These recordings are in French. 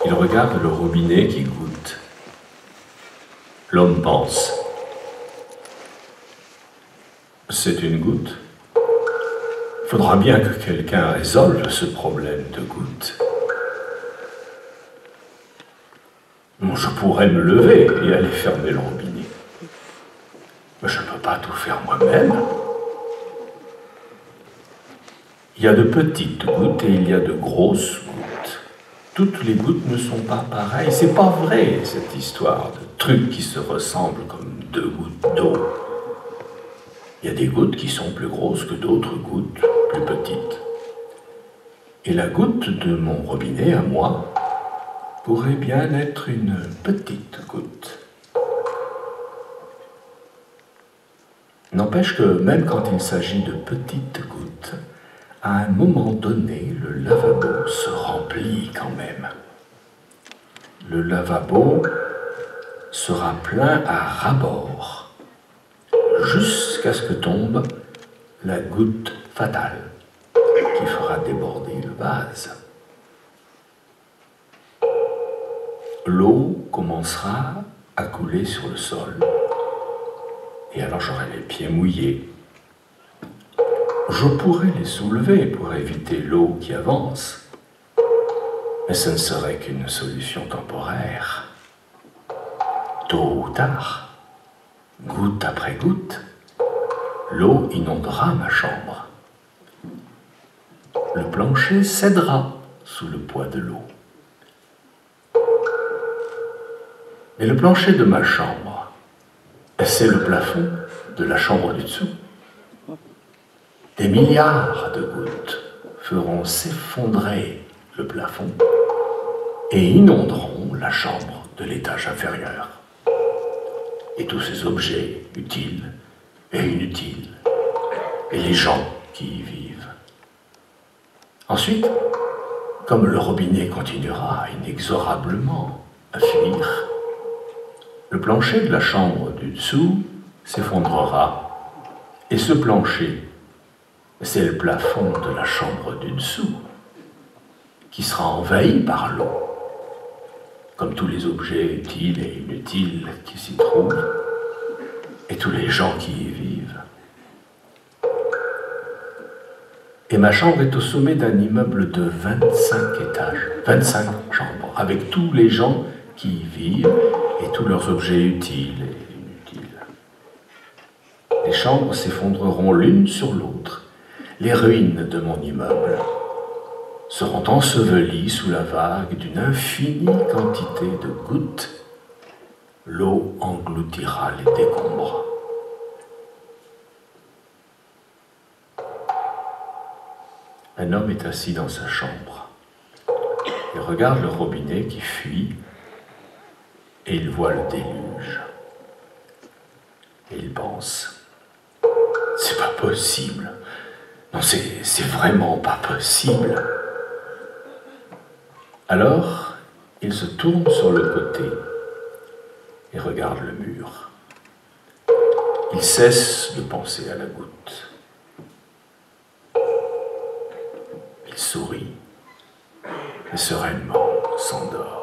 Il regarde le robinet qui goutte. L'homme pense. C'est une goutte. Il faudra bien que quelqu'un résolve ce problème de goutte. Je pourrais me lever et aller fermer le robinet. Mais je ne peux pas tout faire moi-même. Il y a de petites gouttes et il y a de grosses gouttes. Toutes les gouttes ne sont pas pareilles. C'est pas vrai, cette histoire de trucs qui se ressemblent comme deux gouttes d'eau. Il y a des gouttes qui sont plus grosses que d'autres gouttes plus petites. Et la goutte de mon robinet à moi pourrait bien être une petite goutte. N'empêche que même quand il s'agit de petites gouttes, à un moment donné, le lavabo se remplit quand même. Le lavabo sera plein à ras-bord, jusqu'à ce que tombe la goutte fatale qui fera déborder le vase. L'eau commencera à couler sur le sol, et alors j'aurai les pieds mouillés. Je pourrais les soulever pour éviter l'eau qui avance, mais ce ne serait qu'une solution temporaire. Tôt ou tard, goutte après goutte, l'eau inondera ma chambre. Le plancher cédera sous le poids de l'eau. Mais le plancher de ma chambre, c'est le plafond de la chambre du dessous. Des milliards de gouttes feront s'effondrer le plafond et inonderont la chambre de l'étage inférieur. Et tous ces objets utiles et inutiles, et les gens qui y vivent. Ensuite, comme le robinet continuera inexorablement à fuir, le plancher de la chambre du dessous s'effondrera, et ce plancher, c'est le plafond de la chambre du dessous, qui sera envahi par l'eau, comme tous les objets utiles et inutiles qui s'y trouvent, et tous les gens qui y vivent. Et ma chambre est au sommet d'un immeuble de 25 étages, 25 chambres, avec tous les gens qui y vivent et tous leurs objets utiles et inutiles. Les chambres s'effondreront l'une sur l'autre. Les ruines de mon immeuble seront ensevelies sous la vague d'une infinie quantité de gouttes. L'eau engloutira les décombres. Un homme est assis dans sa chambre. Il regarde le robinet qui fuit et il voit le déluge. Et il pense, c'est pas possible. Non, c'est vraiment pas possible. Alors, il se tourne sur le côté et regarde le mur. Il cesse de penser à la goutte. Il sourit et sereinement s'endort.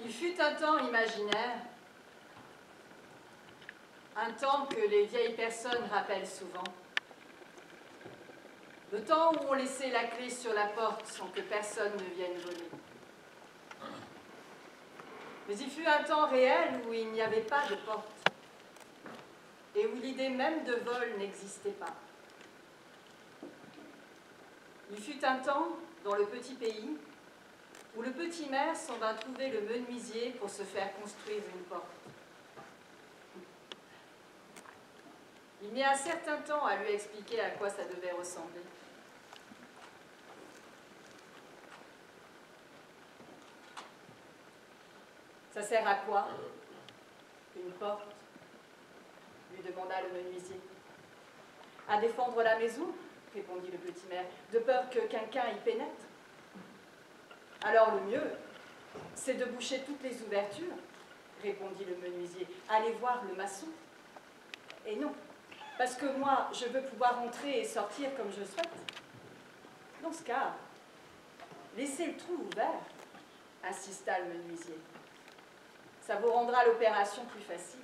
Il fut un temps imaginaire, un temps que les vieilles personnes rappellent souvent. Le temps où on laissait la clé sur la porte sans que personne ne vienne voler. Mais il fut un temps réel où il n'y avait pas de porte et où l'idée même de vol n'existait pas. Il fut un temps dans le petit pays où le petit maire s'en vint trouver le menuisier pour se faire construire une porte. Il mit un certain temps à lui expliquer à quoi ça devait ressembler. Ça sert à quoi, une porte? Lui demanda le menuisier. À défendre la maison? répondit le petit maire, de peur que quelqu'un y pénètre. Alors le mieux, c'est de boucher toutes les ouvertures, répondit le menuisier. Allez voir le maçon. Et non, parce que moi, je veux pouvoir entrer et sortir comme je souhaite. Dans ce cas, laissez le trou ouvert, insista le menuisier. Ça vous rendra l'opération plus facile.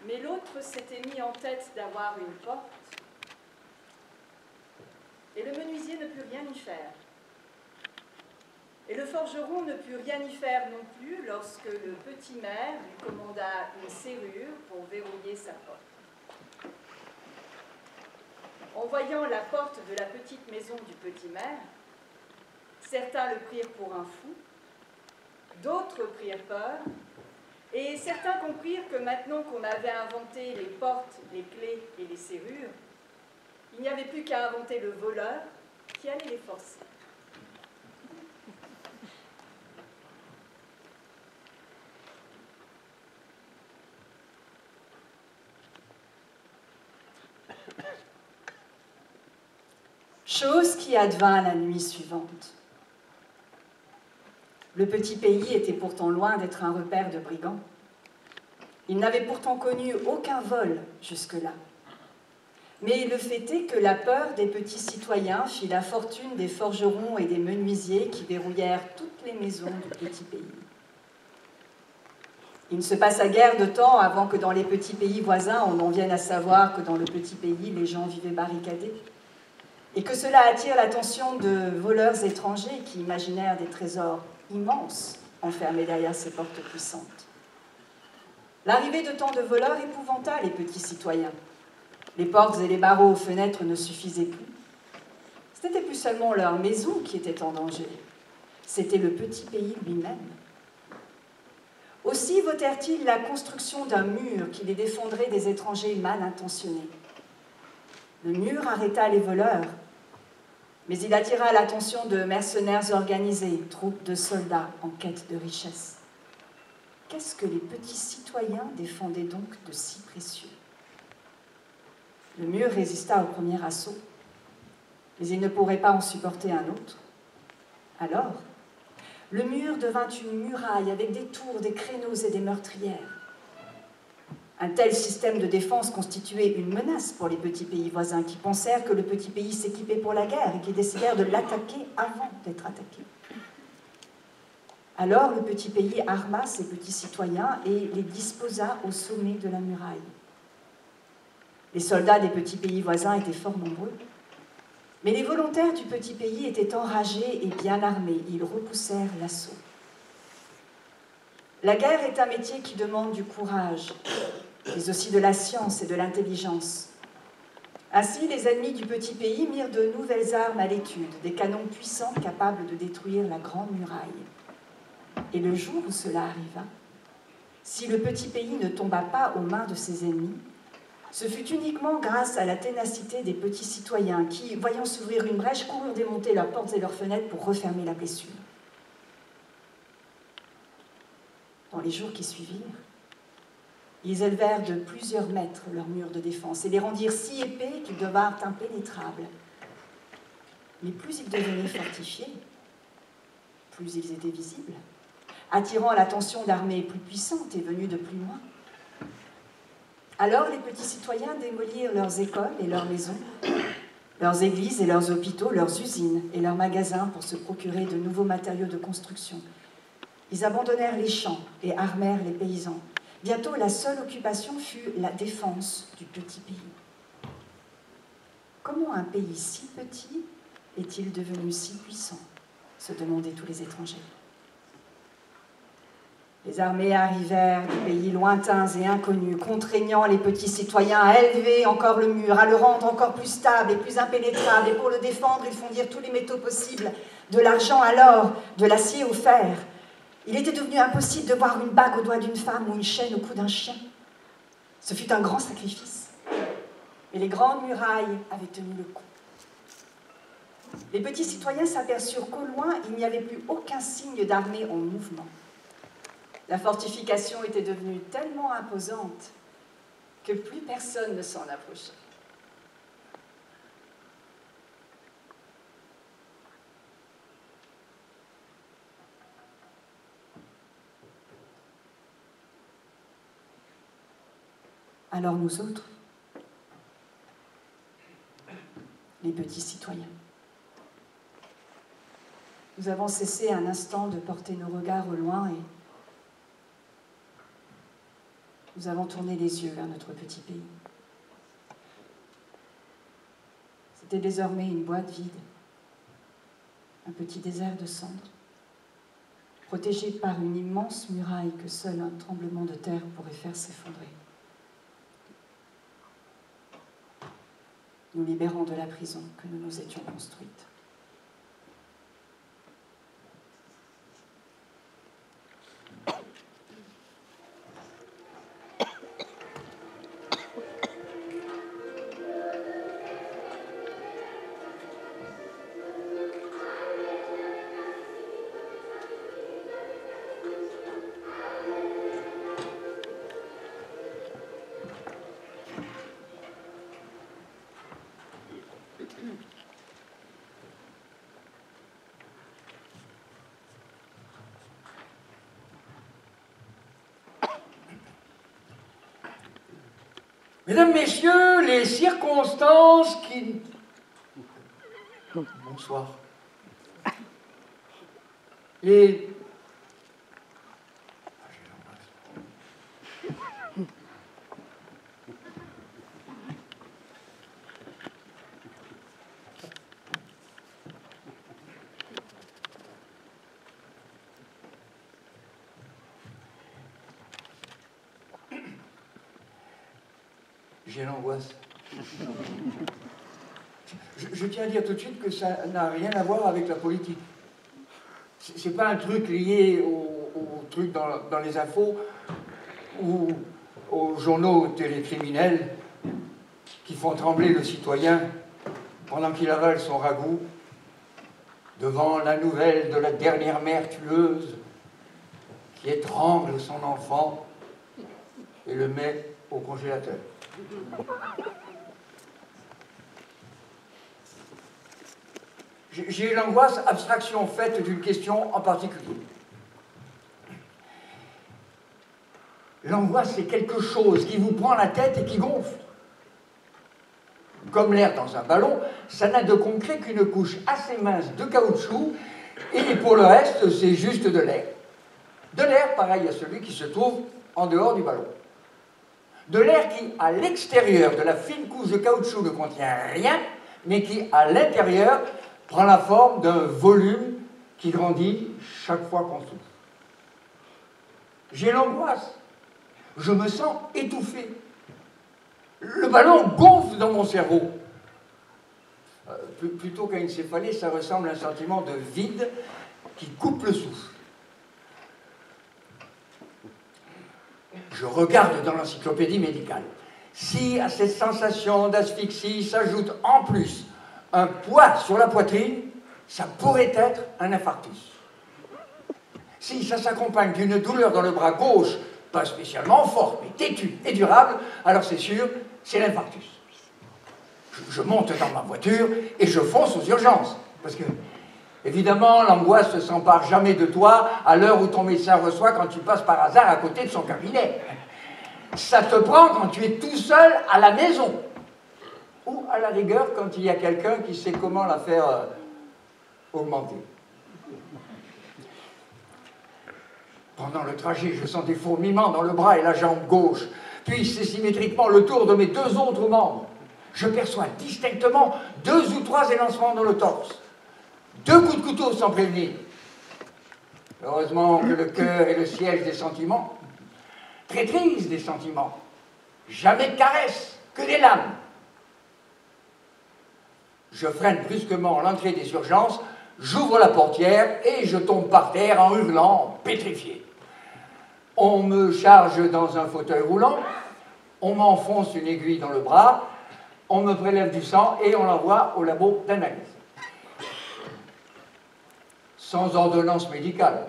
Mais l'autre s'était mis en tête d'avoir une porte, et le menuisier ne put rien y faire. Et le forgeron ne put rien y faire non plus lorsque le petit maire lui commanda une serrure pour verrouiller sa porte. En voyant la porte de la petite maison du petit maire, certains le prirent pour un fou, d'autres prirent peur, et certains comprirent que maintenant qu'on avait inventé les portes, les clés et les serrures, il n'y avait plus qu'à inventer le voleur qui allait les forcer. Chose qui advint la nuit suivante. Le petit pays était pourtant loin d'être un repère de brigands. Il n'avait pourtant connu aucun vol jusque-là. Mais le fait est que la peur des petits citoyens fit la fortune des forgerons et des menuisiers qui verrouillèrent toutes les maisons du petit pays. Il ne se passa guère de temps avant que dans les petits pays voisins, on en vienne à savoir que dans le petit pays, les gens vivaient barricadés, et que cela attire l'attention de voleurs étrangers qui imaginèrent des trésors immenses enfermés derrière ces portes puissantes. L'arrivée de tant de voleurs épouvanta les petits citoyens. Les portes et les barreaux aux fenêtres ne suffisaient plus. Ce n'était plus seulement leur maison qui était en danger, c'était le petit pays lui-même. Aussi votèrent-ils la construction d'un mur qui les défendrait des étrangers mal intentionnés. Le mur arrêta les voleurs, mais il attira l'attention de mercenaires organisés, troupes de soldats en quête de richesse. Qu'est-ce que les petits citoyens défendaient donc de si précieux? Le mur résista au premier assaut, mais il ne pourrait pas en supporter un autre. Alors, le mur devint une muraille avec des tours, des créneaux et des meurtrières. Un tel système de défense constituait une menace pour les petits pays voisins qui pensèrent que le petit pays s'équipait pour la guerre et qui décidèrent de l'attaquer avant d'être attaqué. Alors le petit pays arma ses petits citoyens et les disposa au sommet de la muraille. Les soldats des petits pays voisins étaient fort nombreux, mais les volontaires du petit pays étaient enragés et bien armés. Ils repoussèrent l'assaut. La guerre est un métier qui demande du courage, mais aussi de la science et de l'intelligence. Ainsi, les ennemis du petit pays mirent de nouvelles armes à l'étude, des canons puissants capables de détruire la grande muraille. Et le jour où cela arriva, si le petit pays ne tomba pas aux mains de ses ennemis, ce fut uniquement grâce à la ténacité des petits citoyens qui, voyant s'ouvrir une brèche, coururent démonter leurs portes et leurs fenêtres pour refermer la blessure. Dans les jours qui suivirent, ils élevèrent de plusieurs mètres leurs murs de défense et les rendirent si épais qu'ils devinrent impénétrables. Mais plus ils devenaient fortifiés, plus ils étaient visibles, attirant l'attention d'armées plus puissantes et venues de plus loin. Alors les petits citoyens démolirent leurs écoles et leurs maisons, leurs églises et leurs hôpitaux, leurs usines et leurs magasins pour se procurer de nouveaux matériaux de construction. Ils abandonnèrent les champs et armèrent les paysans. Bientôt, la seule occupation fut la défense du petit pays. Comment un pays si petit est-il devenu si puissant? Se demandaient tous les étrangers. Les armées arrivèrent de pays lointains et inconnus, contraignant les petits citoyens à élever encore le mur, à le rendre encore plus stable et plus impénétrable. Et pour le défendre, ils fondirent tous les métaux possibles, de l'argent à l'or, de l'acier au fer. Il était devenu impossible de voir une bague au doigt d'une femme ou une chaîne au cou d'un chien. Ce fut un grand sacrifice. Et les grandes murailles avaient tenu le coup. Les petits citoyens s'aperçurent qu'au loin, il n'y avait plus aucun signe d'armée en mouvement. La fortification était devenue tellement imposante que plus personne ne s'en approchait. Alors nous autres, les petits citoyens, nous avons cessé un instant de porter nos regards au loin et nous avons tourné les yeux vers notre petit pays. C'était désormais une boîte vide, un petit désert de cendres, protégé par une immense muraille que seul un tremblement de terre pourrait faire s'effondrer. Nous libérons de la prison que nous nous étions construite. Mesdames, Messieurs, les circonstances qui... Bonsoir. Les... J'ai l'angoisse. Je tiens à dire tout de suite que ça n'a rien à voir avec la politique. C'est pas un truc lié au truc dans les infos ou aux journaux télécriminels qui font trembler le citoyen pendant qu'il avale son ragoût devant la nouvelle de la dernière mère tueuse qui étrangle son enfant et le met au congélateur. J'ai l'angoisse, abstraction faite d'une question en particulier. L'angoisse, c'est quelque chose qui vous prend la tête et qui gonfle. Comme l'air dans un ballon, ça n'a de concret qu'une couche assez mince de caoutchouc, et pour le reste, c'est juste de l'air. De l'air pareil à celui qui se trouve en dehors du ballon. De l'air qui, à l'extérieur de la fine couche de caoutchouc, ne contient rien, mais qui, à l'intérieur, prend la forme d'un volume qui grandit chaque fois qu'on souffle. J'ai l'angoisse. Je me sens étouffé. Le ballon gonfle dans mon cerveau. Plutôt qu'à une céphalée, ça ressemble à un sentiment de vide qui coupe le souffle. Je regarde dans l'encyclopédie médicale. Si à cette sensation d'asphyxie s'ajoute en plus un poids sur la poitrine, ça pourrait être un infarctus. Si ça s'accompagne d'une douleur dans le bras gauche, pas spécialement forte, mais têtue et durable, alors c'est sûr, c'est l'infarctus. Je monte dans ma voiture et je fonce aux urgences. Parce que, évidemment, l'angoisse ne s'empare jamais de toi à l'heure où ton médecin reçoit quand tu passes par hasard à côté de son cabinet. Ça te prend quand tu es tout seul à la maison. Ou à la rigueur quand il y a quelqu'un qui sait comment la faire augmenter. Pendant le trajet, je sens des fourmillements dans le bras et la jambe gauche, puis c'est symétriquement le tour de mes deux autres membres. Je perçois distinctement 2 ou 3 élancements dans le torse. 2 coups de couteau sans prévenir. Heureusement que le cœur est le siège des sentiments. Traîtrise des sentiments. Jamais de caresses, que des lames. Je freine brusquement l'entrée des urgences, j'ouvre la portière et je tombe par terre en hurlant, pétrifié. On me charge dans un fauteuil roulant, on m'enfonce une aiguille dans le bras, on me prélève du sang et on l'envoie au labo d'analyse. Sans ordonnance médicale,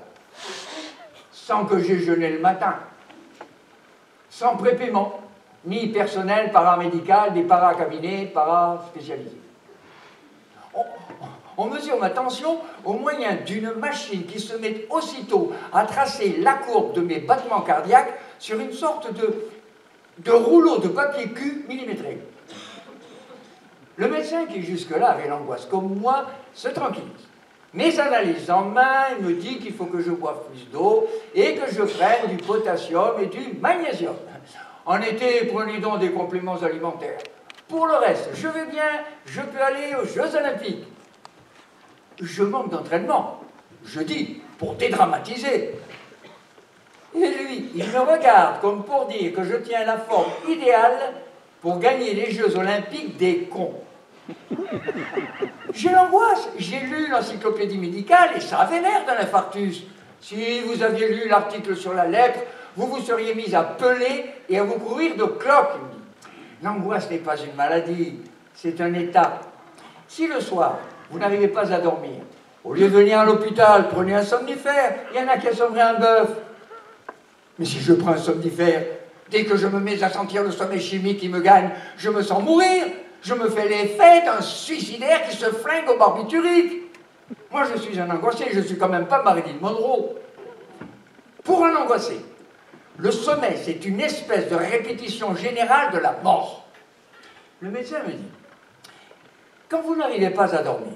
sans que j'ai jeûné le matin, sans prépaiement, ni personnel paramédical, des paracabinets, paraspécialisés. On mesure ma tension au moyen d'une machine qui se met aussitôt à tracer la courbe de mes battements cardiaques sur une sorte de rouleaux de papier cul millimétrés. Le médecin qui jusque-là avait l'angoisse comme moi se tranquillise. Mes analyses en main, il me dit qu'il faut que je boive plus d'eau et que je prenne du potassium et du magnésium. En été, prenez donc des compléments alimentaires. Pour le reste, je vais bien, je peux aller aux Jeux Olympiques. Je manque d'entraînement, je dis, pour dédramatiser. Et lui, il me regarde comme pour dire que je tiens la forme idéale pour gagner les Jeux Olympiques des cons. J'ai l'angoisse, j'ai lu l'encyclopédie médicale et ça avait l'air d'un infarctus. Si vous aviez lu l'article sur la lèpre, vous vous seriez mis à peler et à vous courir de cloques, il me dit. L'angoisse n'est pas une maladie, c'est un état. Si le soir, vous n'arrivez pas à dormir, au lieu de venir à l'hôpital, prenez un somnifère, il y en a qui assommeraient un bœuf. Mais si je prends un somnifère, dès que je me mets à sentir le sommeil chimique qui me gagne, je me sens mourir. Je me fais l'effet d'un suicidaire qui se flingue au barbiturique. Moi, je suis un angoissé, je ne suis quand même pas Marilyn Monroe. Pour un angoissé, le sommeil, c'est une espèce de répétition générale de la mort. Le médecin me dit, quand vous n'arrivez pas à dormir,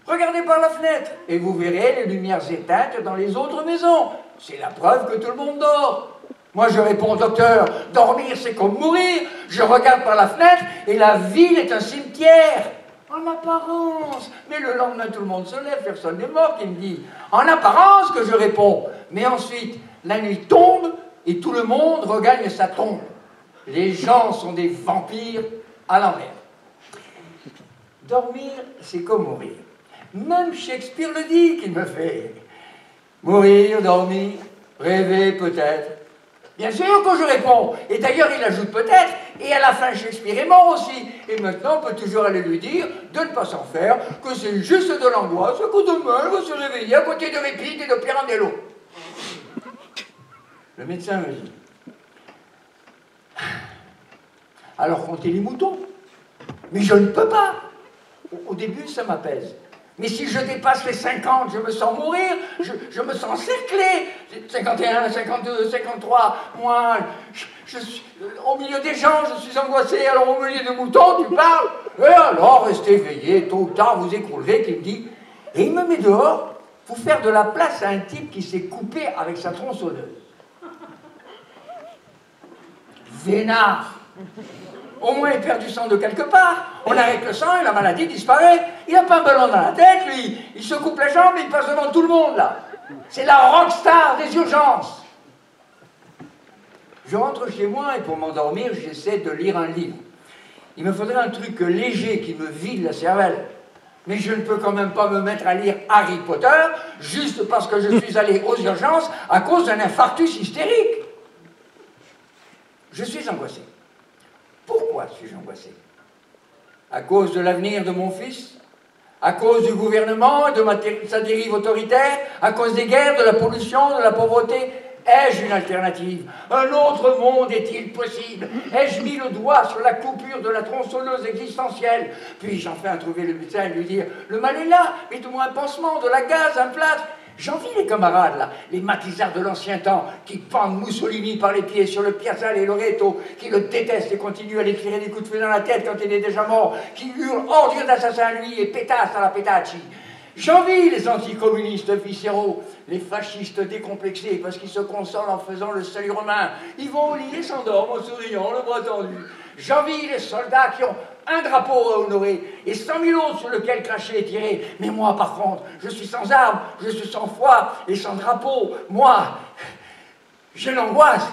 regardez par la fenêtre et vous verrez les lumières éteintes dans les autres maisons. C'est la preuve que tout le monde dort. Moi, je réponds au docteur, dormir, c'est comme mourir. Je regarde par la fenêtre et la ville est un cimetière. En apparence. Mais le lendemain, tout le monde se lève, personne n'est mort, qui me dit. En apparence que je réponds. Mais ensuite, la nuit tombe et tout le monde regagne sa tombe. Les gens sont des vampires à l'envers. Dormir, c'est comme mourir. Même Shakespeare le dit qu'il me fait. Mourir, dormir, rêver peut-être. Bien sûr que je réponds. Et d'ailleurs, il ajoute peut-être, et à la fin, Shakespeare est mort aussi. Et maintenant, on peut toujours aller lui dire de ne pas s'en faire, que c'est juste de l'angoisse, que demain, il va se réveiller à côté de Répide et de Pirandello. Le médecin me dit, alors comptez les moutons. Mais je ne peux pas. Au début, ça m'apaise. Mais si je dépasse les 50, je me sens mourir, je me sens encerclé. 51, 52, 53, moi, je suis au milieu des gens, je suis angoissé, alors au milieu des moutons, tu parles. Et alors, restez éveillé, tôt ou tard, vous écroulerez, qui me dit. Et il me met dehors pour faire de la place à un type qui s'est coupé avec sa tronçonneuse. Vénard. Au moins, il perd du sang de quelque part. On arrête le sang et la maladie disparaît. Il n'a pas un ballon dans la tête, lui. Il se coupe la jambe et il passe devant tout le monde, là. C'est la rockstar des urgences. Je rentre chez moi et pour m'endormir, j'essaie de lire un livre. Il me faudrait un truc léger qui me vide la cervelle. Mais je ne peux quand même pas me mettre à lire Harry Potter juste parce que je suis allé aux urgences à cause d'un infarctus hystérique. Je suis angoissé. Pourquoi suis-je angoissé? À cause de l'avenir de mon fils? À cause du gouvernement et de sa dérive autoritaire? À cause des guerres, de la pollution, de la pauvreté? Ai-je une alternative? Un autre monde est-il possible? Ai-je mis le doigt sur la coupure de la tronçonneuse existentielle? Puis-je enfin trouver le médecin et lui dire « Le mal est là, mettez-moi un pansement, de la gaz, un plâtre ?» J'envie les camarades, là, les matisards de l'ancien temps, qui pendent Mussolini par les pieds sur le Piazzale et Loreto, qui le détestent et continuent à lui tirer des coups de feu dans la tête quand il est déjà mort, qui hurlent « Ordure d'assassin à lui et pétasse à la pétacci !» J'envie les anticommunistes viscéraux, les fascistes décomplexés, parce qu'ils se consolent en faisant le salut romain. Ils vont au lit et s'endorment en souriant, le bras tendu. J'envie les soldats qui ont un drapeau à honorer et 100 000 autres sur lequel cracher et tirer. Mais moi, par contre, je suis sans armes, je suis sans foi et sans drapeau. Moi, j'ai l'angoisse.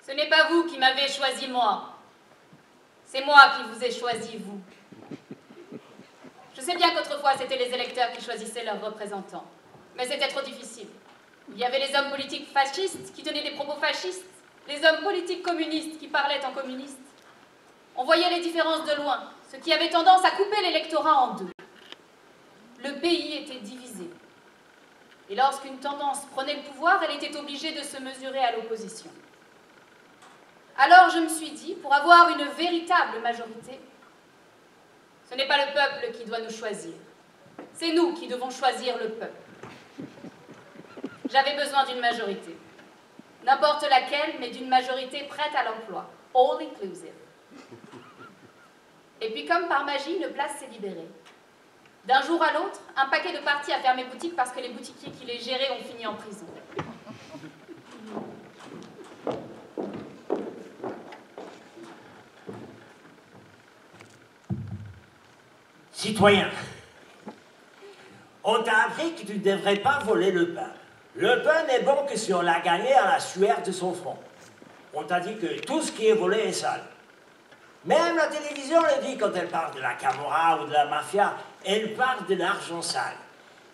Ce n'est pas vous qui m'avez choisi moi. C'est moi qui vous ai choisi, vous. Je sais bien qu'autrefois, c'était les électeurs qui choisissaient leurs représentants. Mais c'était trop difficile. Il y avait les hommes politiques fascistes qui tenaient des propos fascistes, les hommes politiques communistes qui parlaient en communiste. On voyait les différences de loin, ce qui avait tendance à couper l'électorat en deux. Le pays était divisé. Et lorsqu'une tendance prenait le pouvoir, elle était obligée de se mesurer à l'opposition. Alors je me suis dit, pour avoir une véritable majorité, ce n'est pas le peuple qui doit nous choisir. C'est nous qui devons choisir le peuple. J'avais besoin d'une majorité. N'importe laquelle, mais d'une majorité prête à l'emploi. All inclusive. Et puis comme par magie, une place s'est libérée. D'un jour à l'autre, un paquet de partis a fermé boutique parce que les boutiquiers qui les géraient ont fini en prison. Citoyen, on t'a appris que tu ne devrais pas voler le pain. Le pain n'est bon que si on l'a gagné à la sueur de son front. On t'a dit que tout ce qui est volé est sale. Même la télévision le dit quand elle parle de la Camorra ou de la mafia, elle parle de l'argent sale.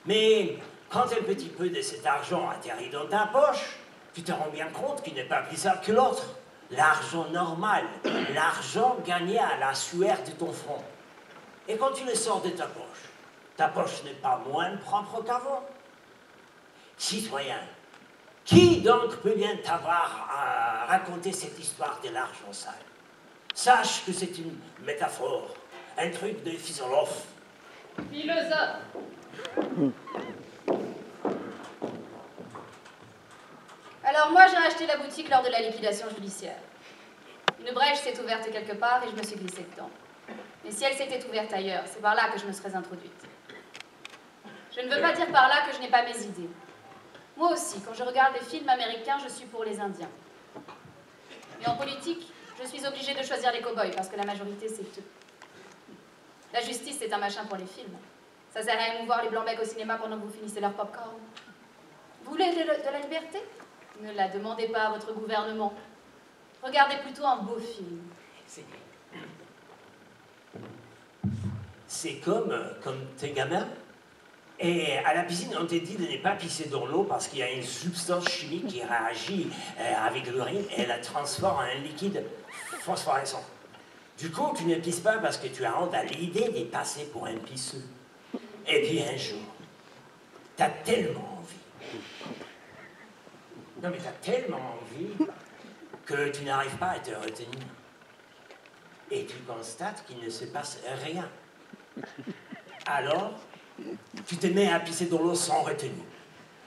Mais quand un petit peu de cet argent atterrit dans ta poche, tu te rends bien compte qu'il n'est pas plus sale que l'autre. L'argent normal, l'argent gagné à la sueur de ton front. Et quand tu le sors de ta poche n'est pas moins propre qu'avant. Citoyen, qui donc peut bien t'avoir à raconter cette histoire de l'argent sale? Sache que c'est une métaphore, un truc de philosophe. Philosophe. Alors moi j'ai racheté la boutique lors de la liquidation judiciaire. Une brèche s'est ouverte quelque part et je me suis glissée dedans. Mais si elle s'était ouverte ailleurs, c'est par là que je me serais introduite. Je ne veux pas dire par là que je n'ai pas mes idées. Moi aussi, quand je regarde des films américains, je suis pour les Indiens. Mais en politique, je suis obligée de choisir les cow-boys parce que la majorité, c'est eux. La justice, c'est un machin pour les films. Ça sert à émouvoir les blancs-becs au cinéma pendant que vous finissez leur pop-corn. Vous voulez de la liberté? Ne la demandez pas à votre gouvernement. Regardez plutôt un beau film. C'est comme tes gamins. Et à la piscine, on t'a dit de ne pas pisser dans l'eau parce qu'il y a une substance chimique qui réagit avec l'urine et la transforme en un liquide phosphorescent. Du coup, tu ne pisses pas parce que tu as honte à l'idée d'y passer pour un pisseux. Et puis un jour, tu as tellement envie. Non mais tu as tellement envie que tu n'arrives pas à te retenir. Et tu constates qu'il ne se passe rien. Alors, tu te mets à pisser dans l'eau sans retenue.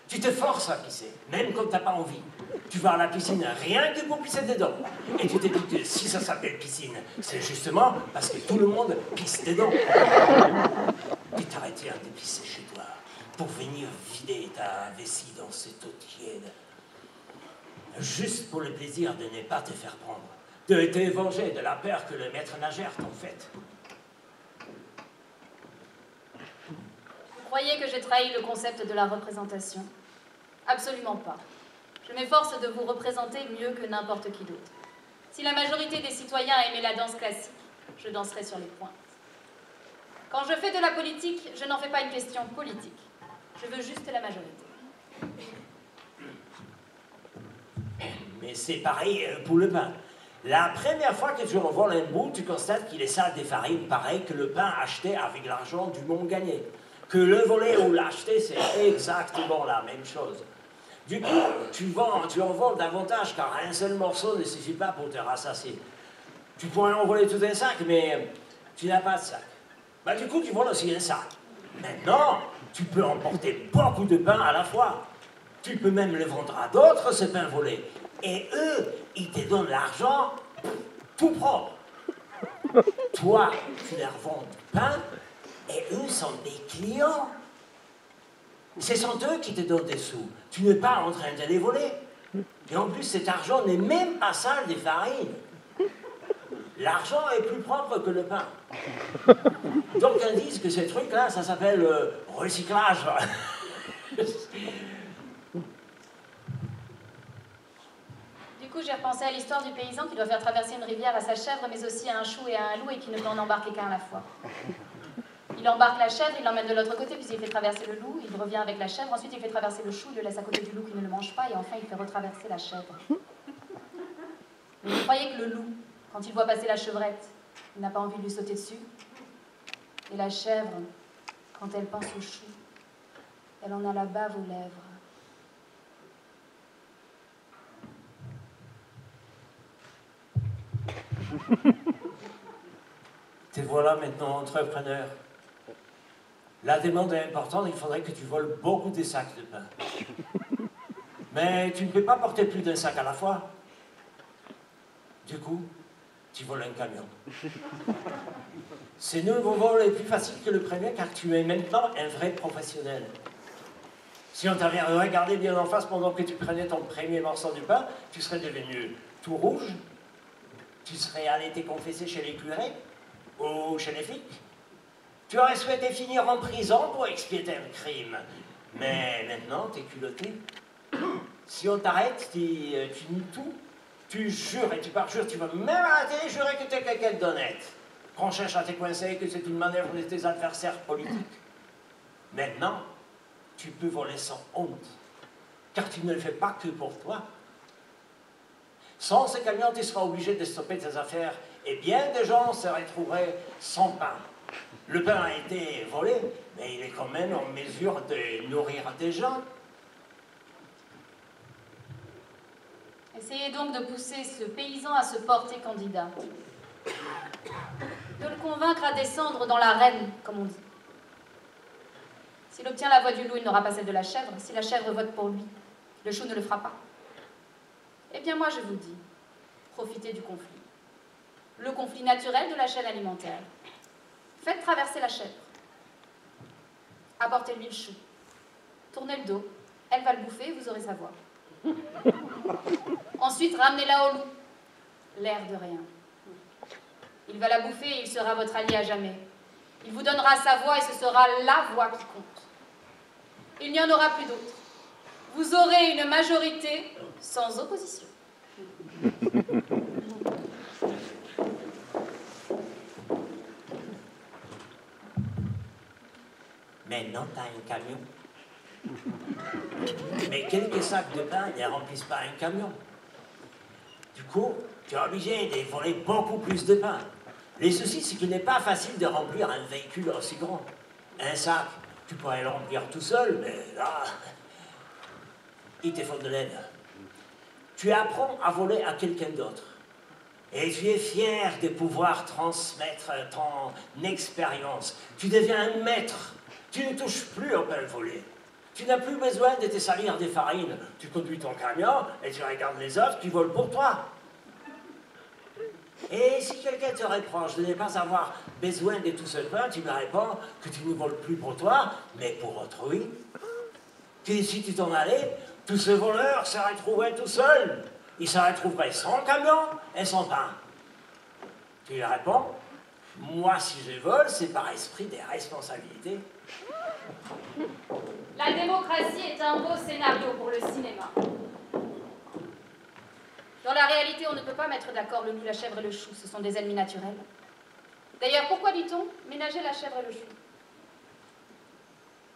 Tu te forces à pisser, même quand tu n'as pas envie. Tu vas à la piscine rien que pour pisser dedans. Et tu te dis que si ça s'appelle piscine, c'est justement parce que tout le monde pisse dedans. Tu t'arrêtes de pisser chez toi pour venir vider ta vessie dans cette eau tiède. Juste pour le plaisir de ne pas te faire prendre. De te venger de la peur que le maître nageur t'en fait. Vous croyez que j'ai trahi le concept de la représentation? Absolument pas. Je m'efforce de vous représenter mieux que n'importe qui d'autre. Si la majorité des citoyens aimait la danse classique, je danserais sur les pointes. Quand je fais de la politique, je n'en fais pas une question politique. Je veux juste la majorité. Mais c'est pareil pour le pain. La première fois que tu revoles un bout, tu constates qu'il est sale des farines, pareil que le pain acheté avec l'argent du monde gagné. Que le voler ou l'acheter, c'est exactement la même chose. Du coup, tu en voles davantage, car un seul morceau ne suffit pas pour te rassasier. Tu pourrais en voler tout un sac, mais tu n'as pas de sac. Bah, du coup, tu voles aussi un sac. Maintenant, tu peux emporter beaucoup de pain à la fois. Tu peux même le vendre à d'autres, ce pain volé. Et eux, ils te donnent l'argent tout propre. Toi, tu leur vends du pain, et eux sont des clients. Ce sont eux qui te donnent des sous. Tu n'es pas en train de les voler. Et en plus, cet argent n'est même pas sale des farines. L'argent est plus propre que le pain. Donc, ils disent que ces trucs-là, ça s'appelle recyclage. Du coup, j'ai repensé à l'histoire du paysan qui doit faire traverser une rivière à sa chèvre, mais aussi à un chou et à un loup, et qui ne peut en embarquer qu'un à la fois. Il embarque la chèvre, il l'emmène de l'autre côté, puis il fait traverser le loup, il revient avec la chèvre, ensuite il fait traverser le chou, il le laisse à côté du loup qui ne le mange pas, et enfin il fait retraverser la chèvre. Mais vous croyez que le loup, quand il voit passer la chevrette, Il n'a pas envie de lui sauter dessus. Et la chèvre, quand elle pense au chou, elle en a la bave aux lèvres. Te voilà maintenant entrepreneur. La demande est importante, il faudrait que tu voles beaucoup de sacs de pain. Mais tu ne peux pas porter plus d'un sac à la fois. Du coup, tu voles un camion. Ce nouveau vol est plus facile que le premier car tu es maintenant un vrai professionnel. Si on t'avait regardé bien en face pendant que tu prenais ton premier morceau de pain, tu serais devenu tout rouge. Tu serais allé te confesser chez les curés ou chez les flics. Tu aurais souhaité finir en prison pour expier un crime. Mais maintenant, t'es culotté. Si on t'arrête, tu nies tout. Tu jures et tu parjures, tu vas même à la télé jurer que t'es quelqu'un d'honnête. Qu'on cherche à te coincer, que c'est une manœuvre de tes adversaires politiques. Maintenant, tu peux voler sans honte. Car tu ne le fais pas que pour toi. Sans ce camion, tu seras obligé de stopper tes affaires et bien des gens se retrouveraient sans pain. Le pain a été volé, mais il est quand même en mesure de nourrir des gens. Essayez donc de pousser ce paysan à se porter candidat. De le convaincre à descendre dans l'arène, comme on dit. S'il obtient la voix du loup, il n'aura pas celle de la chèvre. Si la chèvre vote pour lui, le chou ne le fera pas. Eh bien, moi, je vous dis, profitez du conflit. Le conflit naturel de la chaîne alimentaire. Faites traverser la chèvre. Apportez-lui le chou. Tournez le dos. Elle va le bouffer, vous aurez sa voix. Ensuite, ramenez-la au loup. L'air de rien. Il va la bouffer et il sera votre allié à jamais. Il vous donnera sa voix et ce sera la voix qui compte. Il n'y en aura plus d'autres. Vous aurez une majorité sans opposition. Maintenant, tu as un camion. Mais quelques sacs de pain ne remplissent pas un camion. Du coup, tu es obligé de voler beaucoup plus de pain. Le souci, c'est qu'il n'est pas facile de remplir un véhicule aussi grand. Un sac, tu pourrais le remplir tout seul, mais là, il te faut de l'aide. Tu apprends à voler à quelqu'un d'autre. Et tu es fier de pouvoir transmettre ton expérience. Tu deviens un maître. Tu ne touches plus au pain volé. Tu n'as plus besoin de te salir des farines. Tu conduis ton camion et tu regardes les autres qui volent pour toi. Et si quelqu'un te reproche de ne pas avoir besoin de tout ce pain, tu lui réponds que tu ne voles plus pour toi, mais pour autrui. Que si tu t'en allais, tous ces voleurs se retrouveraient tout seuls. Ils se retrouveraient sans camion et sans pain. Tu lui réponds, moi si je vole, c'est par esprit des responsabilités. La démocratie est un beau scénario pour le cinéma. Dans la réalité, on ne peut pas mettre d'accord le loup, la chèvre et le chou. Ce sont des ennemis naturels. D'ailleurs, pourquoi dit-on ménager la chèvre et le chou?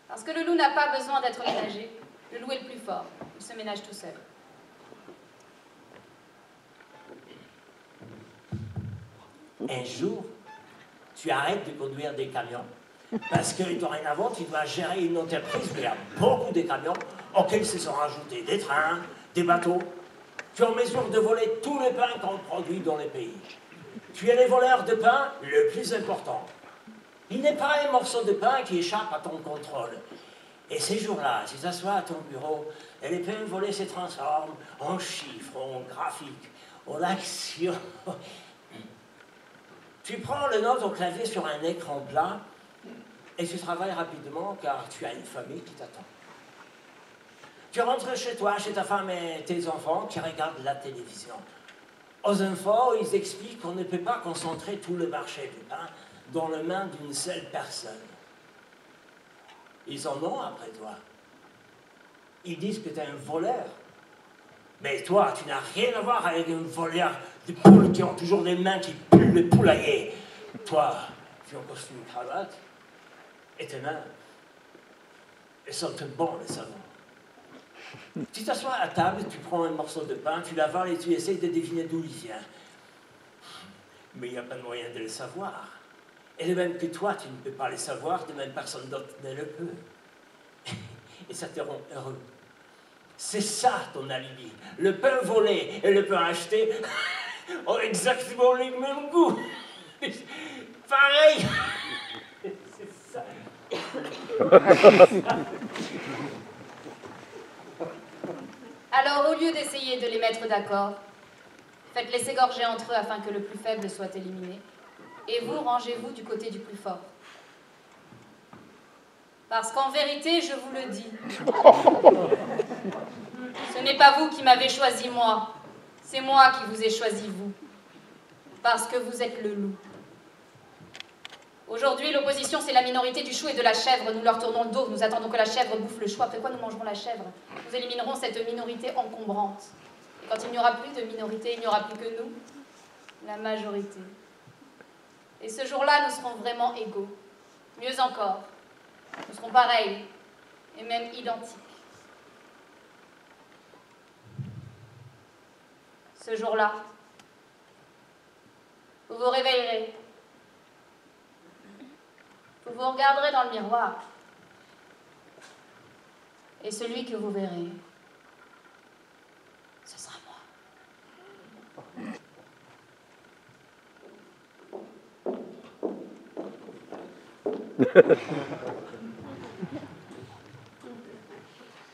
Parce que le loup n'a pas besoin d'être ménagé. Le loup est le plus fort. Il se ménage tout seul. Un jour, tu arrêtes de conduire des camions parce que dorénavant, tu dois gérer une entreprise où il y a beaucoup de camions auxquels se sont rajoutés des trains, des bateaux. Tu es en mesure de voler tous les pains qu'on produit dans les pays. Tu es le voleur de pain le plus important. Il n'est pas un morceau de pain qui échappe à ton contrôle. Et ces jours-là, tu t'assois à ton bureau et les pains volés se transforment en chiffres, en graphiques, en actions. Tu prends le note au clavier sur un écran plat et tu travailles rapidement car tu as une famille qui t'attend. Tu rentres chez toi, chez ta femme et tes enfants qui regardent la télévision. Aux infos, ils expliquent qu'on ne peut pas concentrer tout le marché du pain dans les mains d'une seule personne. Ils en ont après toi. Ils disent que tu es un voleur. Mais toi, tu n'as rien à voir avec un voleur de poules qui ont toujours des mains qui puent le poulailler. Toi, tu as en costume et cravate, et tes mains, elles sentent bon le savon. Tu t'assois à table, tu prends un morceau de pain, tu l'avales et tu essayes de deviner d'où il vient. mais il n'y a pas de moyen de le savoir. Et de même que toi, tu ne peux pas le savoir, de même personne d'autre ne le peut. Et ça te rend heureux. C'est ça ton alibi. Le pain volé et le pain acheté ont exactement les mêmes goûts. Pareil. C'est ça. Alors, au lieu d'essayer de les mettre d'accord, faites-les s'égorger entre eux afin que le plus faible soit éliminé. Et vous, rangez-vous du côté du plus fort. Parce qu'en vérité, je vous le dis, ce n'est pas vous qui m'avez choisi moi, c'est moi qui vous ai choisi vous. Parce que vous êtes le loup. Aujourd'hui, l'opposition, c'est la minorité du chou et de la chèvre. Nous leur tournons le dos, nous attendons que la chèvre bouffe le chou. Après quoi, nous mangerons la chèvre. Nous éliminerons cette minorité encombrante. Et quand il n'y aura plus de minorité, il n'y aura plus que nous, la majorité. Et ce jour-là, nous serons vraiment égaux. Mieux encore, nous serons pareils, et même identiques. Ce jour-là, vous vous réveillerez. Vous vous regarderez dans le miroir. Et celui que vous verrez, ce sera moi.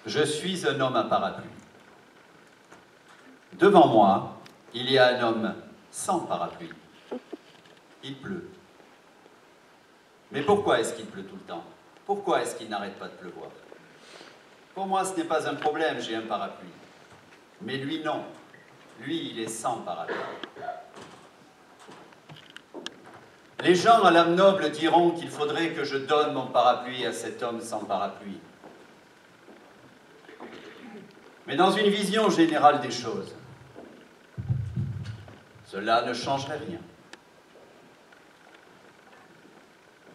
Je suis un homme à parapluie. Devant moi, il y a un homme sans parapluie. Il pleut. Mais pourquoi est-ce qu'il pleut tout le temps? Pourquoi est-ce qu'il n'arrête pas de pleuvoir? Pour moi, ce n'est pas un problème, j'ai un parapluie. Mais lui, non. Lui, il est sans parapluie. Les gens à l'âme noble diront qu'il faudrait que je donne mon parapluie à cet homme sans parapluie. Mais dans une vision générale des choses, cela ne changerait rien.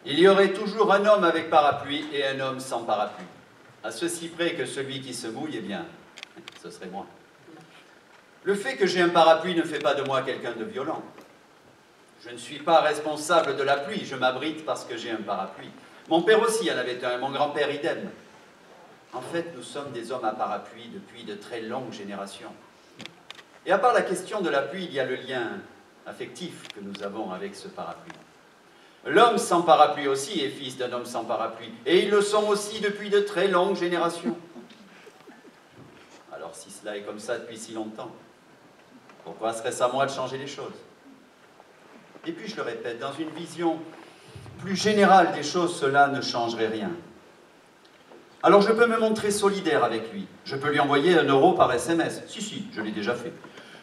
Il y aurait toujours un homme avec parapluie et un homme sans parapluie. À ceci près que celui qui se mouille, eh bien, ce serait moi. Le fait que j'ai un parapluie ne fait pas de moi quelqu'un de violent. Je ne suis pas responsable de la pluie, je m'abrite parce que j'ai un parapluie. Mon père aussi en avait un, mon grand-père idem. En fait, nous sommes des hommes à parapluie depuis de très longues générations. Et à part la question de la pluie, il y a le lien affectif que nous avons avec ce parapluie. L'homme sans parapluie aussi est fils d'un homme sans parapluie. Et ils le sont aussi depuis de très longues générations. Alors si cela est comme ça depuis si longtemps, pourquoi serait-ce à moi de changer les choses? Et puis je le répète, dans une vision plus générale des choses, cela ne changerait rien. Alors je peux me montrer solidaire avec lui. Je peux lui envoyer 1 euro par SMS. Si, je l'ai déjà fait.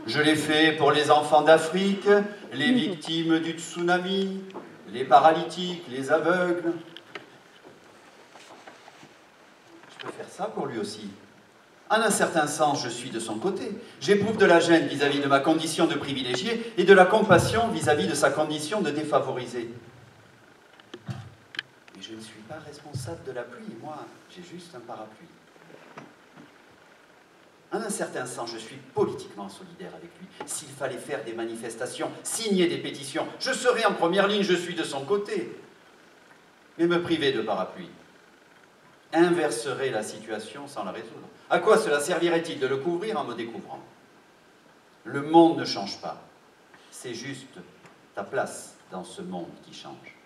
Je l'ai fait pour les enfants d'Afrique, les victimes du tsunami, les paralytiques, les aveugles. Je peux faire ça pour lui aussi. En un certain sens, je suis de son côté. J'éprouve de la gêne vis-à-vis de ma condition de privilégié et de la compassion vis-à-vis de sa condition de défavorisé. Mais je ne suis pas responsable de la pluie, moi, j'ai juste un parapluie. En un certain sens, je suis politiquement solidaire avec lui. S'il fallait faire des manifestations, signer des pétitions, je serais en première ligne, je suis de son côté. Mais me priver de parapluie inverserait la situation sans la résoudre. À quoi cela servirait-il de le couvrir en me découvrant? Le monde ne change pas. C'est juste ta place dans ce monde qui change.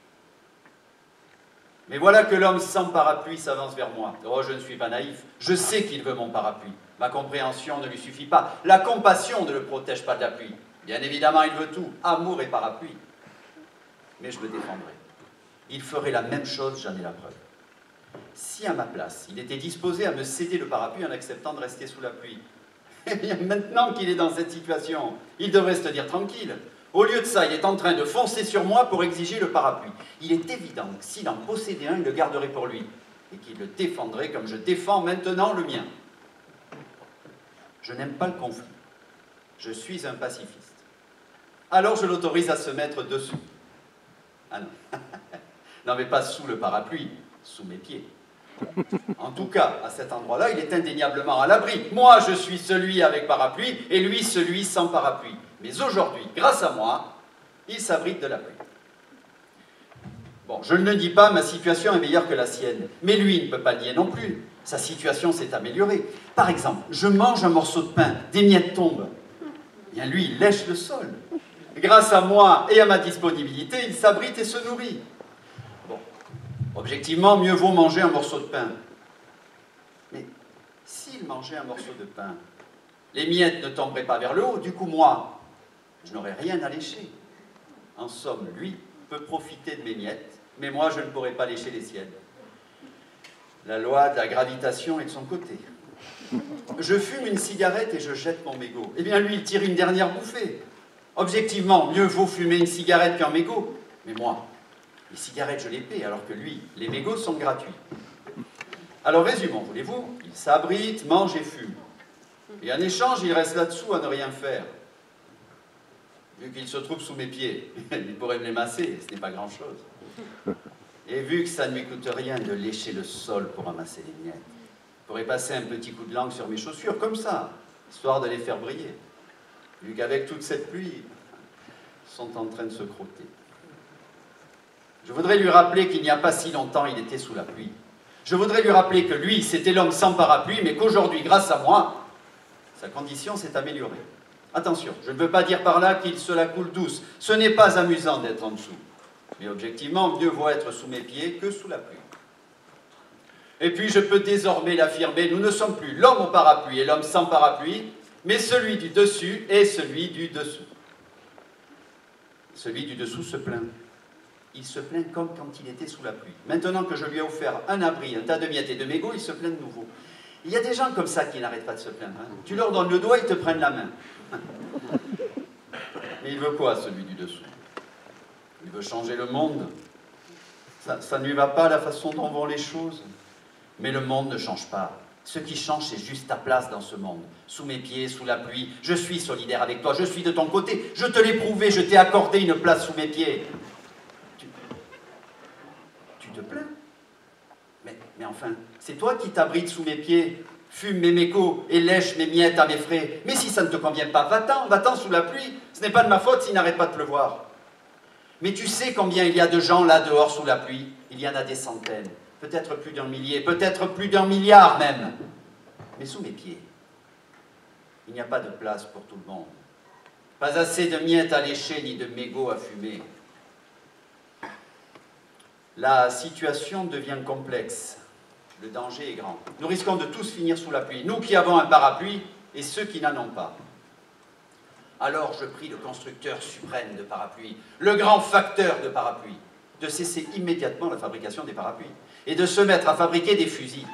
Mais voilà que l'homme sans parapluie s'avance vers moi. Oh, je ne suis pas naïf. Je sais qu'il veut mon parapluie. Ma compréhension ne lui suffit pas. La compassion ne le protège pas de la pluie. Bien évidemment, il veut tout. Amour et parapluie. Mais je me défendrai. Il ferait la même chose, j'en ai la preuve. Si à ma place, il était disposé à me céder le parapluie en acceptant de rester sous la pluie, eh bien maintenant qu'il est dans cette situation, il devrait se dire tranquille. Au lieu de ça, il est en train de foncer sur moi pour exiger le parapluie. Il est évident que s'il en possédait un, il le garderait pour lui, et qu'il le défendrait comme je défends maintenant le mien. Je n'aime pas le conflit. Je suis un pacifiste. Alors je l'autorise à se mettre dessous. Ah non. Non mais pas sous le parapluie, sous mes pieds. En tout cas, à cet endroit-là, il est indéniablement à l'abri. Moi, je suis celui avec parapluie, et lui, celui sans parapluie. Mais aujourd'hui, grâce à moi, Il s'abrite de la pluie. Bon, je ne le dis pas, ma situation est meilleure que la sienne. Mais lui ne peut pas le nier non plus. Sa situation s'est améliorée. Par exemple, je mange un morceau de pain, des miettes tombent. Eh bien, lui, il lèche le sol. Grâce à moi et à ma disponibilité, il s'abrite et se nourrit. Bon, objectivement, mieux vaut manger un morceau de pain. Mais s'il mangeait un morceau de pain, les miettes ne tomberaient pas vers le haut. Du coup, moi, je n'aurais rien à lécher. En somme, lui peut profiter de mes miettes, mais moi, je ne pourrais pas lécher les siennes. La loi de la gravitation est de son côté. Je fume une cigarette et je jette mon mégot. Eh bien, lui, il tire une dernière bouffée. Objectivement, mieux vaut fumer une cigarette qu'un mégot. Mais moi, les cigarettes, je les paie, alors que lui, les mégots sont gratuits. Alors, résumons, voulez-vous? Il s'abrite, mange et fume. Et en échange, il reste là-dessous à ne rien faire. Vu qu'il se trouve sous mes pieds, il pourrait me les masser, ce n'est pas grand-chose. Et vu que ça ne lui coûte rien de lécher le sol pour ramasser les miettes, il pourrait passer un petit coup de langue sur mes chaussures, comme ça, histoire de les faire briller. Vu qu'avec toute cette pluie, ils sont en train de se crotter. Je voudrais lui rappeler qu'il n'y a pas si longtemps, il était sous la pluie. Je voudrais lui rappeler que lui, c'était l'homme sans parapluie, mais qu'aujourd'hui, grâce à moi, sa condition s'est améliorée. Attention, je ne veux pas dire par là qu'il se la coule douce. Ce n'est pas amusant d'être en dessous. Mais objectivement, mieux vaut être sous mes pieds que sous la pluie. Et puis, je peux désormais l'affirmer, nous ne sommes plus l'homme au parapluie et l'homme sans parapluie, mais celui du dessus et celui du dessous. Celui du dessous se plaint. Il se plaint comme quand il était sous la pluie. Maintenant que je lui ai offert un abri, un tas de miettes et de mégots, il se plaint de nouveau. Il y a des gens comme ça qui n'arrêtent pas de se plaindre. Hein. Tu leur donnes le doigt, ils te prennent la main. Mais il veut quoi, celui du dessous? Il veut changer le monde. Ça ne lui va pas, la façon dont vont les choses. Mais le monde ne change pas. Ce qui change, c'est juste ta place dans ce monde. Sous mes pieds, sous la pluie. Je suis solidaire avec toi, je suis de ton côté. Je te l'ai prouvé, je t'ai accordé une place sous mes pieds. Tu te plains? Mais enfin, c'est toi qui t'abrites sous mes pieds, fume mes mégots et lèche mes miettes à mes frais. Mais si ça ne te convient pas, va-t'en sous la pluie. Ce n'est pas de ma faute s'il n'arrête pas de pleuvoir. Mais tu sais combien il y a de gens là dehors sous la pluie? Il y en a des centaines, peut-être plus d'un millier, peut-être plus d'un milliard même. Mais sous mes pieds, il n'y a pas de place pour tout le monde. Pas assez de miettes à lécher ni de mégots à fumer. La situation devient complexe. Le danger est grand. Nous risquons de tous finir sous la pluie, nous qui avons un parapluie et ceux qui n'en ont pas. Alors je prie le constructeur suprême de parapluies, le grand facteur de parapluies, de cesser immédiatement la fabrication des parapluies et de se mettre à fabriquer des fusils.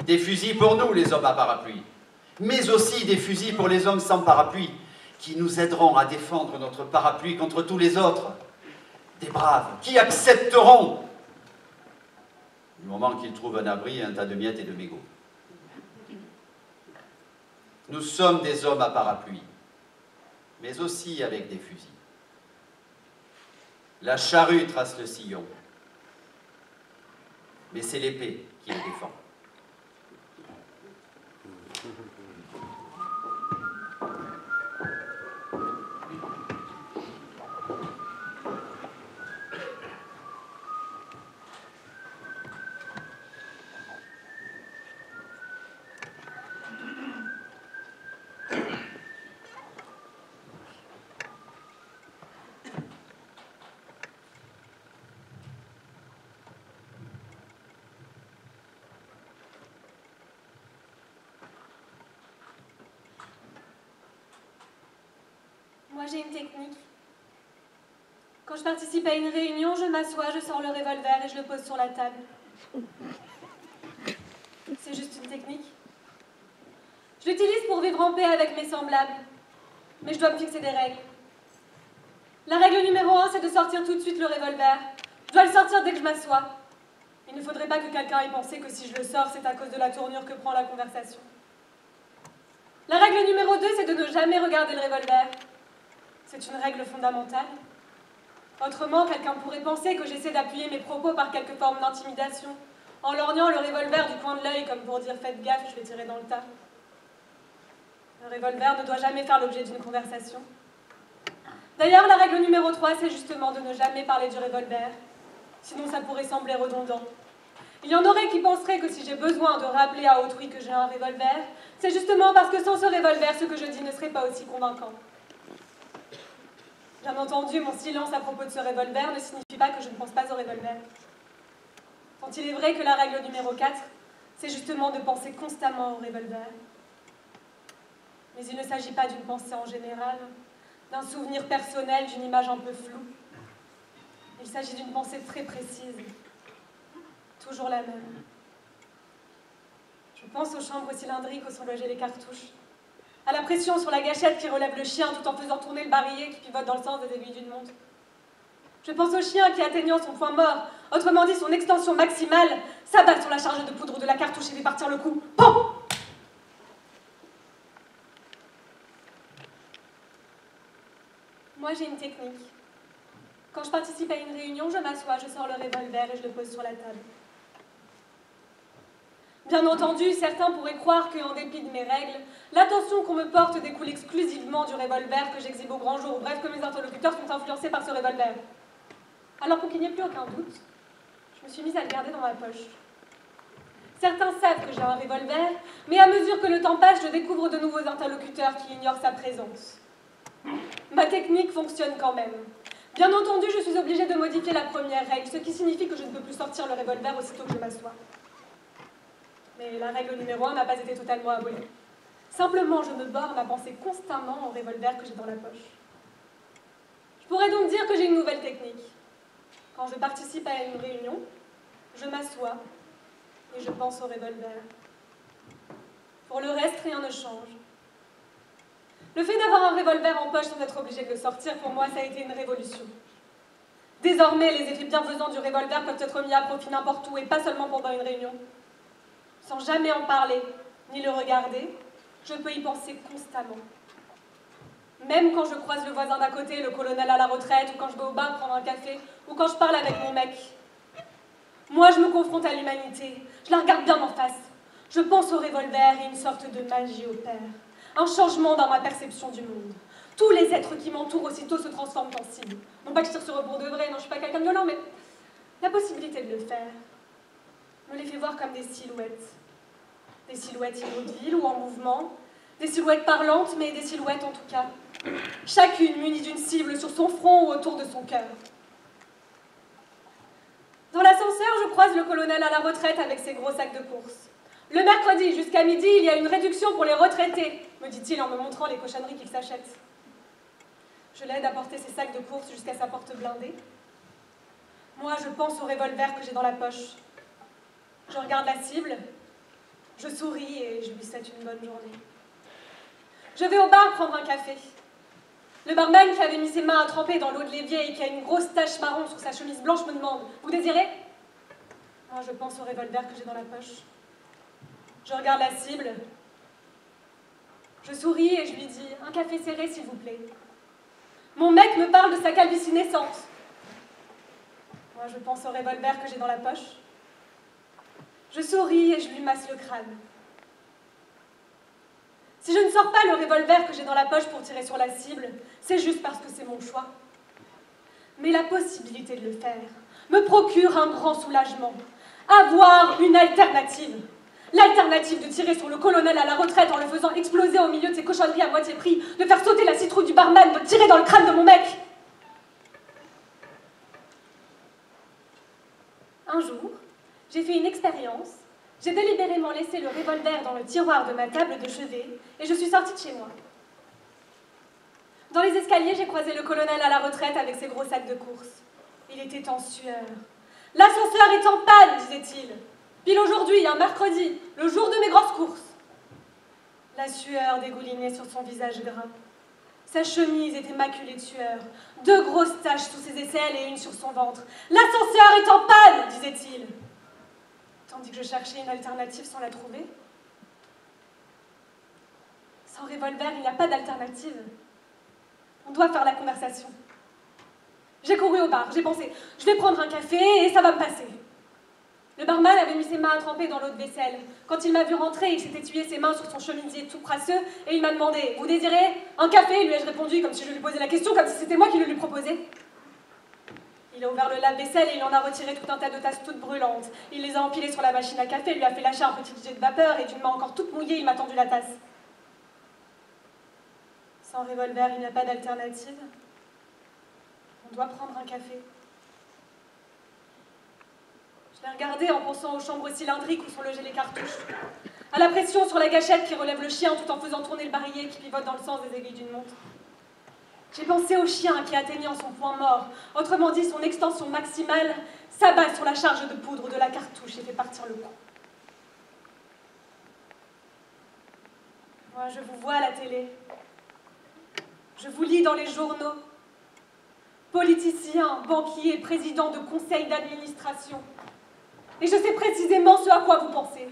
Des fusils pour nous, les hommes à parapluie, mais aussi des fusils pour les hommes sans parapluie, qui nous aideront à défendre notre parapluie contre tous les autres. Des braves qui accepteront, du moment qu'ils trouvent un abri, un tas de miettes et de mégots. Nous sommes des hommes à parapluie, mais aussi avec des fusils. La charrue trace le sillon, mais c'est l'épée qui le défend. Moi, j'ai une technique. Quand je participe à une réunion, je m'assois, je sors le revolver et je le pose sur la table. C'est juste une technique. Je l'utilise pour vivre en paix avec mes semblables. Mais je dois me fixer des règles. La règle numéro 1, c'est de sortir tout de suite le revolver. Je dois le sortir dès que je m'assois. Il ne faudrait pas que quelqu'un ait pensé que si je le sors, c'est à cause de la tournure que prend la conversation. La règle numéro 2, c'est de ne jamais regarder le revolver. C'est une règle fondamentale. Autrement, quelqu'un pourrait penser que j'essaie d'appuyer mes propos par quelque forme d'intimidation, en lorgnant le revolver du coin de l'œil comme pour dire « faites gaffe, je vais tirer dans le tas ». Le revolver ne doit jamais faire l'objet d'une conversation. D'ailleurs, la règle numéro 3, c'est justement de ne jamais parler du revolver. Sinon, ça pourrait sembler redondant. Il y en aurait qui penseraient que si j'ai besoin de rappeler à autrui que j'ai un revolver, c'est justement parce que sans ce revolver, ce que je dis ne serait pas aussi convaincant. Bien entendu, mon silence à propos de ce revolver ne signifie pas que je ne pense pas au revolver. Tant il est vrai que la règle numéro 4, c'est justement de penser constamment au revolver. Mais il ne s'agit pas d'une pensée en général, d'un souvenir personnel, d'une image un peu floue. Il s'agit d'une pensée très précise, toujours la même. Je pense aux chambres cylindriques où sont logées les cartouches, à la pression sur la gâchette qui relève le chien tout en faisant tourner le barillet qui pivote dans le sens des aiguilles d'une montre. Je pense au chien qui, atteignant son point mort, autrement dit son extension maximale, s'abat sur la charge de poudre de la cartouche et fait partir le coup. PAM! Moi, j'ai une technique. Quand je participe à une réunion, je m'assois, je sors le revolver et je le pose sur la table. Bien entendu, certains pourraient croire qu'en dépit de mes règles, l'attention qu'on me porte découle exclusivement du revolver que j'exhibe au grand jour, bref, que mes interlocuteurs sont influencés par ce revolver. Alors pour qu'il n'y ait plus aucun doute, je me suis mise à le garder dans ma poche. Certains savent que j'ai un revolver, mais à mesure que le temps passe, je découvre de nouveaux interlocuteurs qui ignorent sa présence. Ma technique fonctionne quand même. Bien entendu, je suis obligée de modifier la première règle, ce qui signifie que je ne peux plus sortir le revolver aussitôt que je m'assois. Mais la règle numéro 1 n'a pas été totalement abolie. Simplement, je me borne à penser constamment au revolver que j'ai dans la poche. Je pourrais donc dire que j'ai une nouvelle technique. Quand je participe à une réunion, je m'assois et je pense au revolver. Pour le reste, rien ne change. Le fait d'avoir un revolver en poche sans être obligé de le sortir, pour moi, ça a été une révolution. Désormais, les effets bienfaisants du revolver peuvent être mis à profit n'importe où et pas seulement pendant une réunion. Sans jamais en parler, ni le regarder, je peux y penser constamment. Même quand je croise le voisin d'à côté, le colonel à la retraite, ou quand je vais au bar prendre un café, ou quand je parle avec mon mec. Moi, je me confronte à l'humanité, je la regarde bien en face. Je pense au revolver et une sorte de magie opère. Un changement dans ma perception du monde. Tous les êtres qui m'entourent aussitôt se transforment en cibles. Non pas que je tire sur eux pour de vrai, non, je suis pas quelqu'un de violent, mais la possibilité de le faire me les fait voir comme des silhouettes. Des silhouettes immobiles ou en mouvement, des silhouettes parlantes, mais des silhouettes en tout cas. Chacune munie d'une cible sur son front ou autour de son cœur. Dans l'ascenseur, je croise le colonel à la retraite avec ses gros sacs de course. Le mercredi, jusqu'à midi, il y a une réduction pour les retraités, me dit-il en me montrant les cochonneries qu'il s'achète. Je l'aide à porter ses sacs de course jusqu'à sa porte blindée. Moi, je pense au revolver que j'ai dans la poche. Je regarde la cible, je souris et je lui souhaite une bonne journée. Je vais au bar prendre un café. Le barman qui avait mis ses mains à tremper dans l'eau de l'évier et qui a une grosse tache marron sur sa chemise blanche me demande « Vous désirez ?» Moi, je pense au revolver que j'ai dans la poche. Je regarde la cible. Je souris et je lui dis « Un café serré, s'il vous plaît. » Mon mec me parle de sa calvitie naissante. Moi, je pense au revolver que j'ai dans la poche. Je souris et je lui masse le crâne. Si je ne sors pas le revolver que j'ai dans la poche pour tirer sur la cible, c'est juste parce que c'est mon choix. Mais la possibilité de le faire me procure un grand soulagement. Avoir une alternative. L'alternative de tirer sur le colonel à la retraite en le faisant exploser au milieu de ses cochonneries à moitié prix, de faire sauter la citrouille du barman, de tirer dans le crâne de mon mec. Un jour, j'ai fait une expérience. J'ai délibérément laissé le revolver dans le tiroir de ma table de chevet et je suis sortie de chez moi. Dans les escaliers, j'ai croisé le colonel à la retraite avec ses gros sacs de course. Il était en sueur. « L'ascenseur est en panne, disait-il. Pile aujourd'hui, un mercredi, le jour de mes grosses courses. » La sueur dégoulinait sur son visage gras. Sa chemise était maculée de sueur. 2 grosses taches sous ses aisselles et une sur son ventre. « L'ascenseur est en panne, disait-il. » Tandis que je cherchais une alternative sans la trouver. Sans revolver, il n'y a pas d'alternative. On doit faire la conversation. J'ai couru au bar, j'ai pensé, je vais prendre un café et ça va me passer. Le barman avait mis ses mains à tremper dans l'eau de vaisselle. Quand il m'a vu rentrer, il s'est essuyé ses mains sur son chemisier tout crasseux et il m'a demandé « Vous désirez un café ?» lui ai-je répondu comme si je lui posais la question, comme si c'était moi qui le lui proposais. Il a ouvert le lave-vaisselle et il en a retiré tout un tas de tasses toutes brûlantes. Il les a empilées sur la machine à café, lui a fait lâcher un petit jet de vapeur et d'une main encore toute mouillée, il m'a tendu la tasse. Sans revolver, il n'y a pas d'alternative. On doit prendre un café. Je l'ai regardé en pensant aux chambres cylindriques où sont logées les cartouches, à la pression sur la gâchette qui relève le chien tout en faisant tourner le barillet qui pivote dans le sens des aiguilles d'une montre. J'ai pensé au chien qui, atteignant son point mort, autrement dit son extension maximale, s'abat sur la charge de poudre de la cartouche et fait partir le coup. Moi, je vous vois à la télé. Je vous lis dans les journaux. Politiciens, banquiers, présidents de conseils d'administration. Et je sais précisément ce à quoi vous pensez.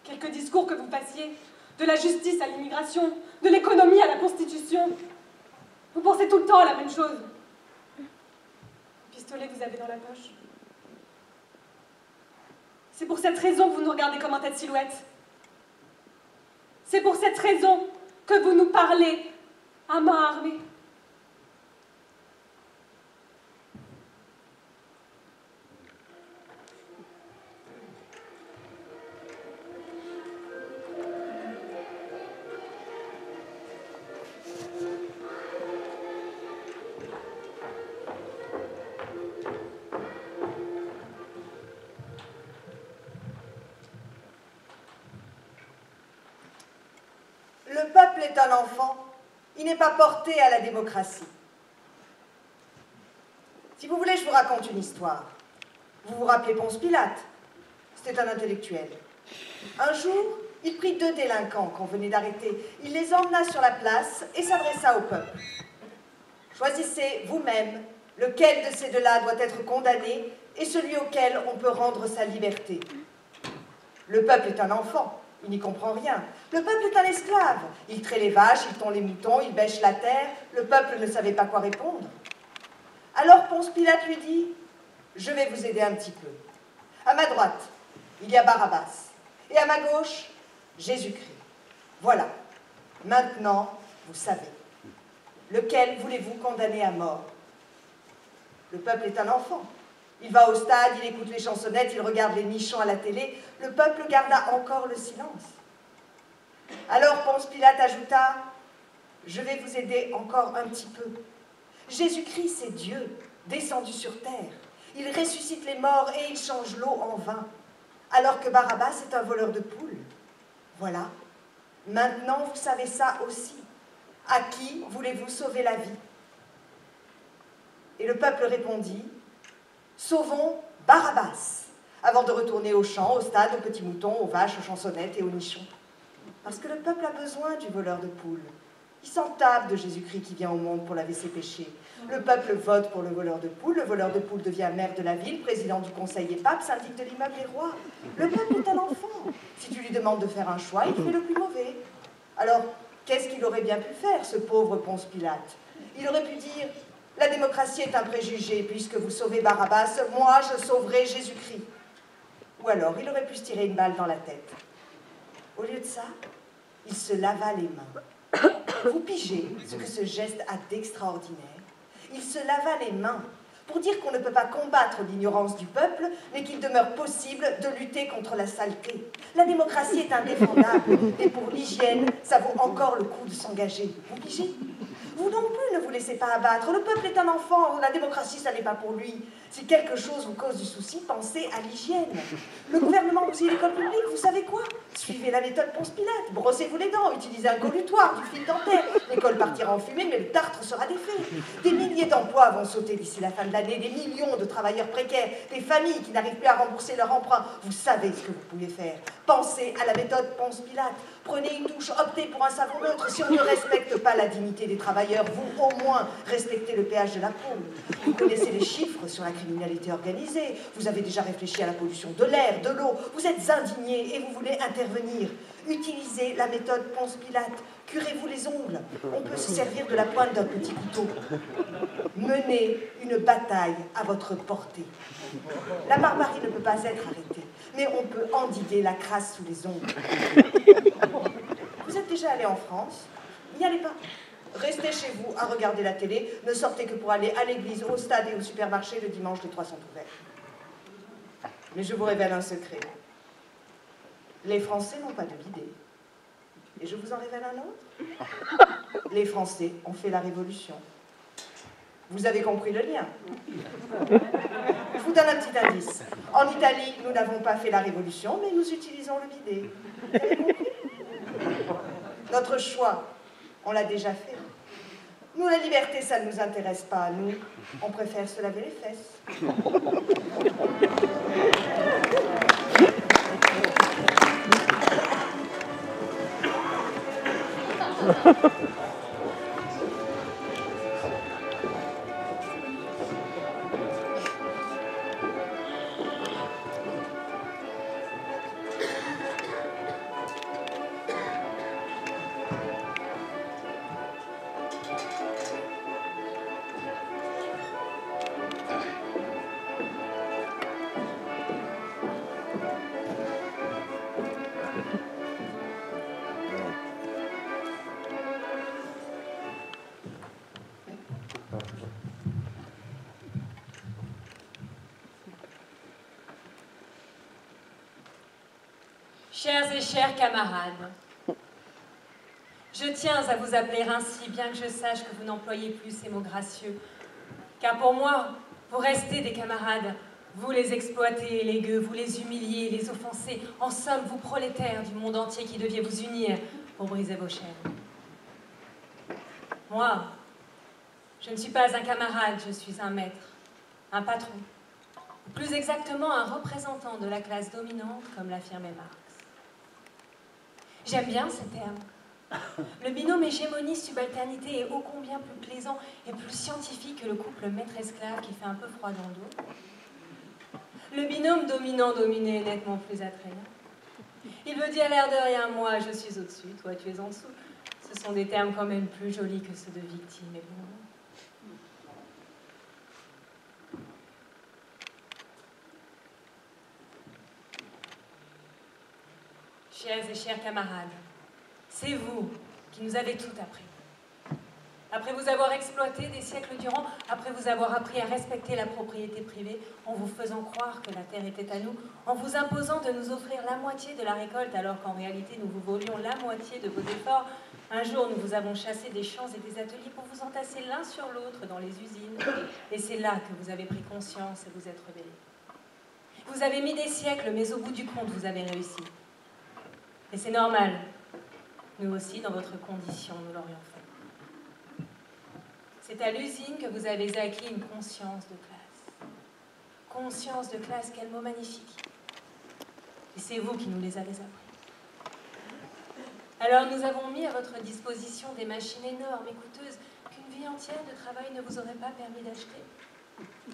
Quelques discours que vous passiez, de la justice à l'immigration, de l'économie à la Constitution. Vous pensez tout le temps à la même chose. Le pistolet que vous avez dans la poche. C'est pour cette raison que vous nous regardez comme un tas de silhouettes. C'est pour cette raison que vous nous parlez à main armée. Le peuple est un enfant, il n'est pas porté à la démocratie. Si vous voulez, je vous raconte une histoire. Vous vous rappelez Ponce Pilate? C'était un intellectuel. Un jour, il prit 2 délinquants qu'on venait d'arrêter. Il les emmena sur la place et s'adressa au peuple. Choisissez vous-même lequel de ces 2-là doit être condamné et celui auquel on peut rendre sa liberté. Le peuple est un enfant. Il n'y comprend rien. Le peuple est un esclave. Il traite les vaches, il tond les moutons, il bêche la terre. Le peuple ne savait pas quoi répondre. Alors Ponce Pilate lui dit, « Je vais vous aider un petit peu. À ma droite, il y a Barabbas. Et à ma gauche, Jésus-Christ. Voilà. Maintenant, vous savez. Lequel voulez-vous condamner à mort ?» Le peuple est un enfant. Il va au stade, il écoute les chansonnettes, il regarde les nichons à la télé. Le peuple garda encore le silence. Alors Ponce Pilate ajouta, « Je vais vous aider encore un petit peu. Jésus-Christ, c'est Dieu, descendu sur terre. Il ressuscite les morts et il change l'eau en vin. Alors que Barabbas est un voleur de poules. Voilà. Maintenant, vous savez ça aussi. À qui voulez-vous sauver la vie ?» Et le peuple répondit, « Sauvons Barabbas, avant de retourner au champ, au stade, aux petits moutons, aux vaches, aux chansonnettes et aux nichons. Parce que le peuple a besoin du voleur de poules. Il s'en tape de Jésus-Christ qui vient au monde pour laver ses péchés. Le peuple vote pour le voleur de poules devient maire de la ville, président du conseil et pape, syndic de l'immeuble et roi. Le peuple est un enfant. Si tu lui demandes de faire un choix, il fait le plus mauvais. Alors, qu'est-ce qu'il aurait bien pu faire, ce pauvre Ponce Pilate? Il aurait pu dire... La démocratie est un préjugé, puisque vous sauvez Barabbas, moi je sauverai Jésus-Christ. Ou alors, il aurait pu se tirer une balle dans la tête. Au lieu de ça, il se lava les mains. Vous pigez ce que ce geste a d'extraordinaire. Il se lava les mains pour dire qu'on ne peut pas combattre l'ignorance du peuple, mais qu'il demeure possible de lutter contre la saleté. La démocratie est indéfendable, et pour l'hygiène, ça vaut encore le coup de s'engager. Vous pigez ? Vous non plus ne vous laissez pas abattre. Le peuple est un enfant, la démocratie, ça n'est pas pour lui. Si quelque chose vous cause du souci, pensez à l'hygiène. Le gouvernement bousille l'école publique, vous savez quoi? Suivez la méthode Ponce Pilate, brossez-vous les dents, utilisez un collutoire, du fil dentaire. L'école partira en fumée, mais le tartre sera défait. Des milliers d'emplois vont sauter d'ici la fin de l'année, des millions de travailleurs précaires, des familles qui n'arrivent plus à rembourser leur emprunt. Vous savez ce que vous pouvez faire. Pensez à la méthode Ponce Pilate. Prenez une douche, optez pour un savon neutre. Si on ne respecte pas la dignité des travailleurs, vous au moins respectez le péage de la peau. Vous connaissez les chiffres sur la criminalité organisée. Vous avez déjà réfléchi à la pollution de l'air, de l'eau. Vous êtes indignés et vous voulez intervenir. Utilisez la méthode Ponce Pilate. Curez-vous les ongles. On peut se servir de la pointe d'un petit couteau. menez une bataille à votre portée. La barbarie ne peut pas être arrêtée, mais on peut endiguer la crasse sous les ongles. Vous êtes déjà allé en France? N'y allez pas. Restez chez vous à regarder la télé, ne sortez que pour aller à l'église, au stade et au supermarché le dimanche, les 3 sont ouverts. Mais je vous révèle un secret. Les Français n'ont pas de bidet. Et je vous en révèle un autre. Les Français ont fait la Révolution. Vous avez compris le lien. Je vous donne un petit indice. En Italie, nous n'avons pas fait la Révolution, mais nous utilisons le bidet. Vous avez compris? Notre choix, on l'a déjà fait. Nous, la liberté, ça ne nous intéresse pas. Nous, on préfère se laver les fesses. Chers et chers camarades, je tiens à vous appeler ainsi, bien que je sache que vous n'employez plus ces mots gracieux. Car pour moi, vous restez des camarades. Vous les exploitez, les gueux, vous les humiliez, les offensez. En somme, vous prolétaires du monde entier qui deviez vous unir pour briser vos chaînes. Moi, je ne suis pas un camarade, je suis un maître, un patron. Plus exactement, un représentant de la classe dominante, comme l'affirmait Marx. J'aime bien ces termes. Le binôme hégémonie-subalternité est ô combien plus plaisant et plus scientifique que le couple maître-esclave qui fait un peu froid dans le dos. Le binôme dominant-dominé est nettement plus attrayant. Il veut dire l'air de rien, moi je suis au-dessus, toi tu es en dessous. Ce sont des termes quand même plus jolis que ceux de victime et bon. Chers et chers camarades, c'est vous qui nous avez tout appris. Après vous avoir exploité des siècles durant, après vous avoir appris à respecter la propriété privée, en vous faisant croire que la terre était à nous, en vous imposant de nous offrir la moitié de la récolte alors qu'en réalité nous vous volions la moitié de vos efforts, un jour nous vous avons chassé des champs et des ateliers pour vous entasser l'un sur l'autre dans les usines. Et c'est là que vous avez pris conscience et vous êtes rebellés. Vous avez mis des siècles, mais au bout du compte, vous avez réussi. Et c'est normal. Nous aussi, dans votre condition, nous l'aurions fait. C'est à l'usine que vous avez acquis une conscience de classe. Conscience de classe, quel mot magnifique. Et c'est vous qui nous les avez appris. Alors nous avons mis à votre disposition des machines énormes et coûteuses qu'une vie entière de travail ne vous aurait pas permis d'acheter.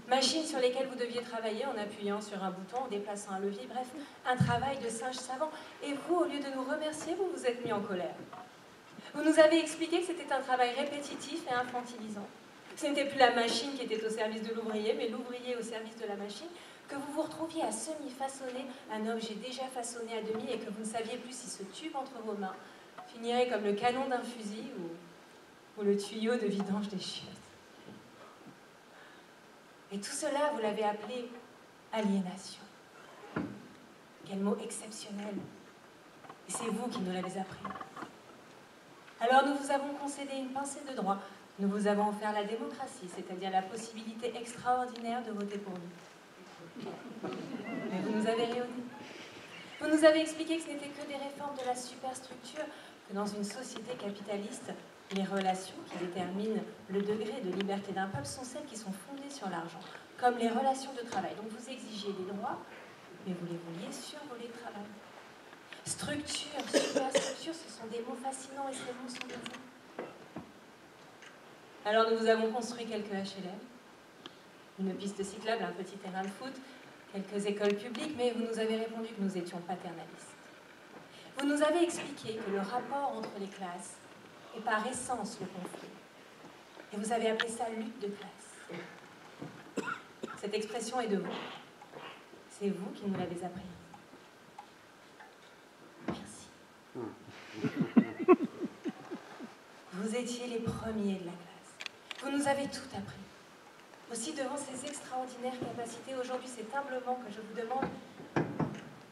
Machines sur lesquelles vous deviez travailler en appuyant sur un bouton, en déplaçant un levier, bref, un travail de singe savant. Et vous, au lieu de nous remercier, vous vous êtes mis en colère. Vous nous avez expliqué que c'était un travail répétitif et infantilisant. Ce n'était plus la machine qui était au service de l'ouvrier, mais l'ouvrier au service de la machine, que vous vous retrouviez à semi-façonner un objet déjà façonné à demi et que vous ne saviez plus si ce tube entre vos mains finirait comme le canon d'un fusil ou le tuyau de vidange des chiottes. Et tout cela, vous l'avez appelé aliénation. Quel mot exceptionnel. Et c'est vous qui nous l'avez appris. Alors nous vous avons concédé une pincée de droit. Nous vous avons offert la démocratie, c'est-à-dire la possibilité extraordinaire de voter pour nous. Mais vous nous avez réunis. Vous nous avez expliqué que ce n'était que des réformes de la superstructure, que dans une société capitaliste, les relations qui déterminent le degré de liberté d'un peuple sont celles qui sont fondées sur l'argent, comme les relations de travail. Donc vous exigiez des droits, mais vous les vouliez survoler le travail. Structure, superstructure, ce sont des mots fascinants et ces mots sont de vous. Alors nous vous avons construit quelques HLM, une piste cyclable, un petit terrain de foot, quelques écoles publiques, mais vous nous avez répondu que nous étions paternalistes. Vous nous avez expliqué que le rapport entre les classes est par essence le conflit. Et vous avez appelé ça lutte de classe. Cette expression est de vous. C'est vous qui nous l'avez appris. Merci. Vous étiez les premiers de la classe. Vous nous avez tout appris. Aussi, devant ces extraordinaires capacités, aujourd'hui, c'est humblement que je vous demande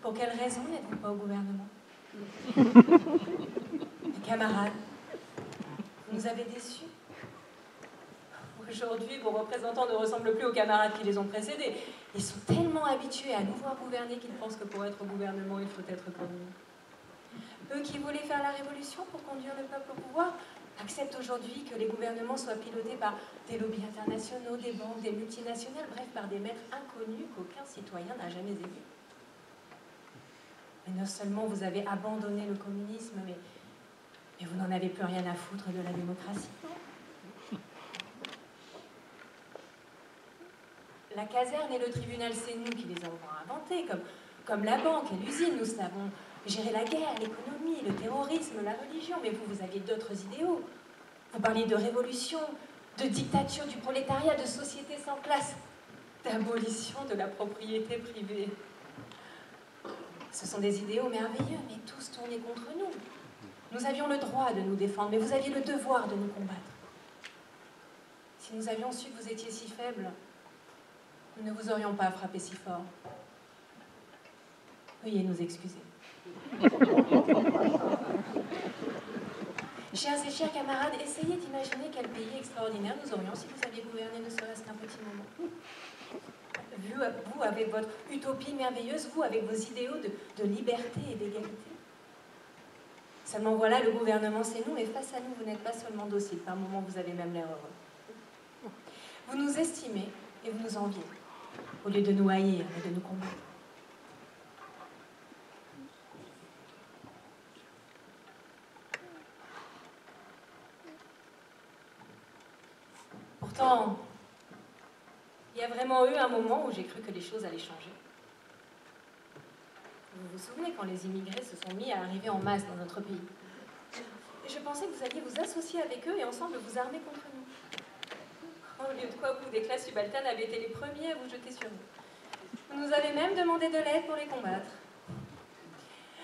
pour quelle raison n'êtes-vous pas au gouvernement? Les camarades, vous nous avez déçus. Aujourd'hui, vos représentants ne ressemblent plus aux camarades qui les ont précédés. Ils sont tellement habitués à nous voir gouverner qu'ils pensent que pour être au gouvernement, il faut être comme nous. Eux qui voulaient faire la révolution pour conduire le peuple au pouvoir acceptent aujourd'hui que les gouvernements soient pilotés par des lobbies internationaux, des banques, des multinationales, bref, par des maîtres inconnus qu'aucun citoyen n'a jamais aimés. Et non seulement vous avez abandonné le communisme, mais vous n'en avez plus rien à foutre de la démocratie. La caserne et le tribunal, c'est nous qui les avons inventés, comme la banque et l'usine. Nous savons gérer la guerre, l'économie, le terrorisme, la religion. Mais vous aviez d'autres idéaux. Vous parliez de révolution, de dictature du prolétariat, de société sans classe, d'abolition de la propriété privée. Ce sont des idéaux merveilleux, mais tous tournés contre nous. Nous avions le droit de nous défendre, mais vous aviez le devoir de nous combattre. Si nous avions su que vous étiez si faible, nous ne vous aurions pas frappé si fort. Veuillez nous excuser. Chers et chers camarades, essayez d'imaginer quel pays extraordinaire nous aurions si vous aviez gouverné ne serait-ce qu'un petit moment. Vous, avec votre utopie merveilleuse, vous, avec vos idéaux de liberté et d'égalité. Seulement voilà, le gouvernement, c'est nous, et face à nous, vous n'êtes pas seulement docile. Par moments, vous avez même l'air heureux. Vous nous estimez et vous nous enviez, au lieu de nous haïr et de nous combattre. Pourtant, il y a vraiment eu un moment où j'ai cru que les choses allaient changer. Vous vous souvenez quand les immigrés se sont mis à arriver en masse dans notre pays? Et je pensais que vous alliez vous associer avec eux et ensemble vous armer contre nous. Au lieu de quoi, vous, des classes subalternes, avez été les premiers à vous jeter sur nous. Vous nous avez même demandé de l'aide pour les combattre.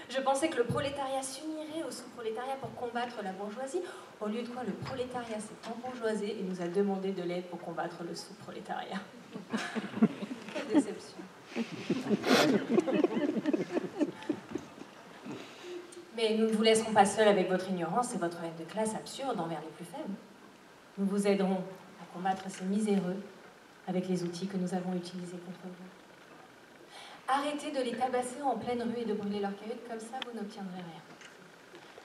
Je pensais que le prolétariat s'unirait au sous-prolétariat pour combattre la bourgeoisie, au lieu de quoi le prolétariat s'est embourgeoisé et nous a demandé de l'aide pour combattre le sous-prolétariat. Quelle déception. Mais nous ne vous laisserons pas seuls avec votre ignorance et votre haine de classe absurde envers les plus faibles. Nous vous aiderons à combattre ces miséreux avec les outils que nous avons utilisés contre vous. Arrêtez de les tabasser en pleine rue et de brûler leurs cahuètes, comme ça vous n'obtiendrez rien.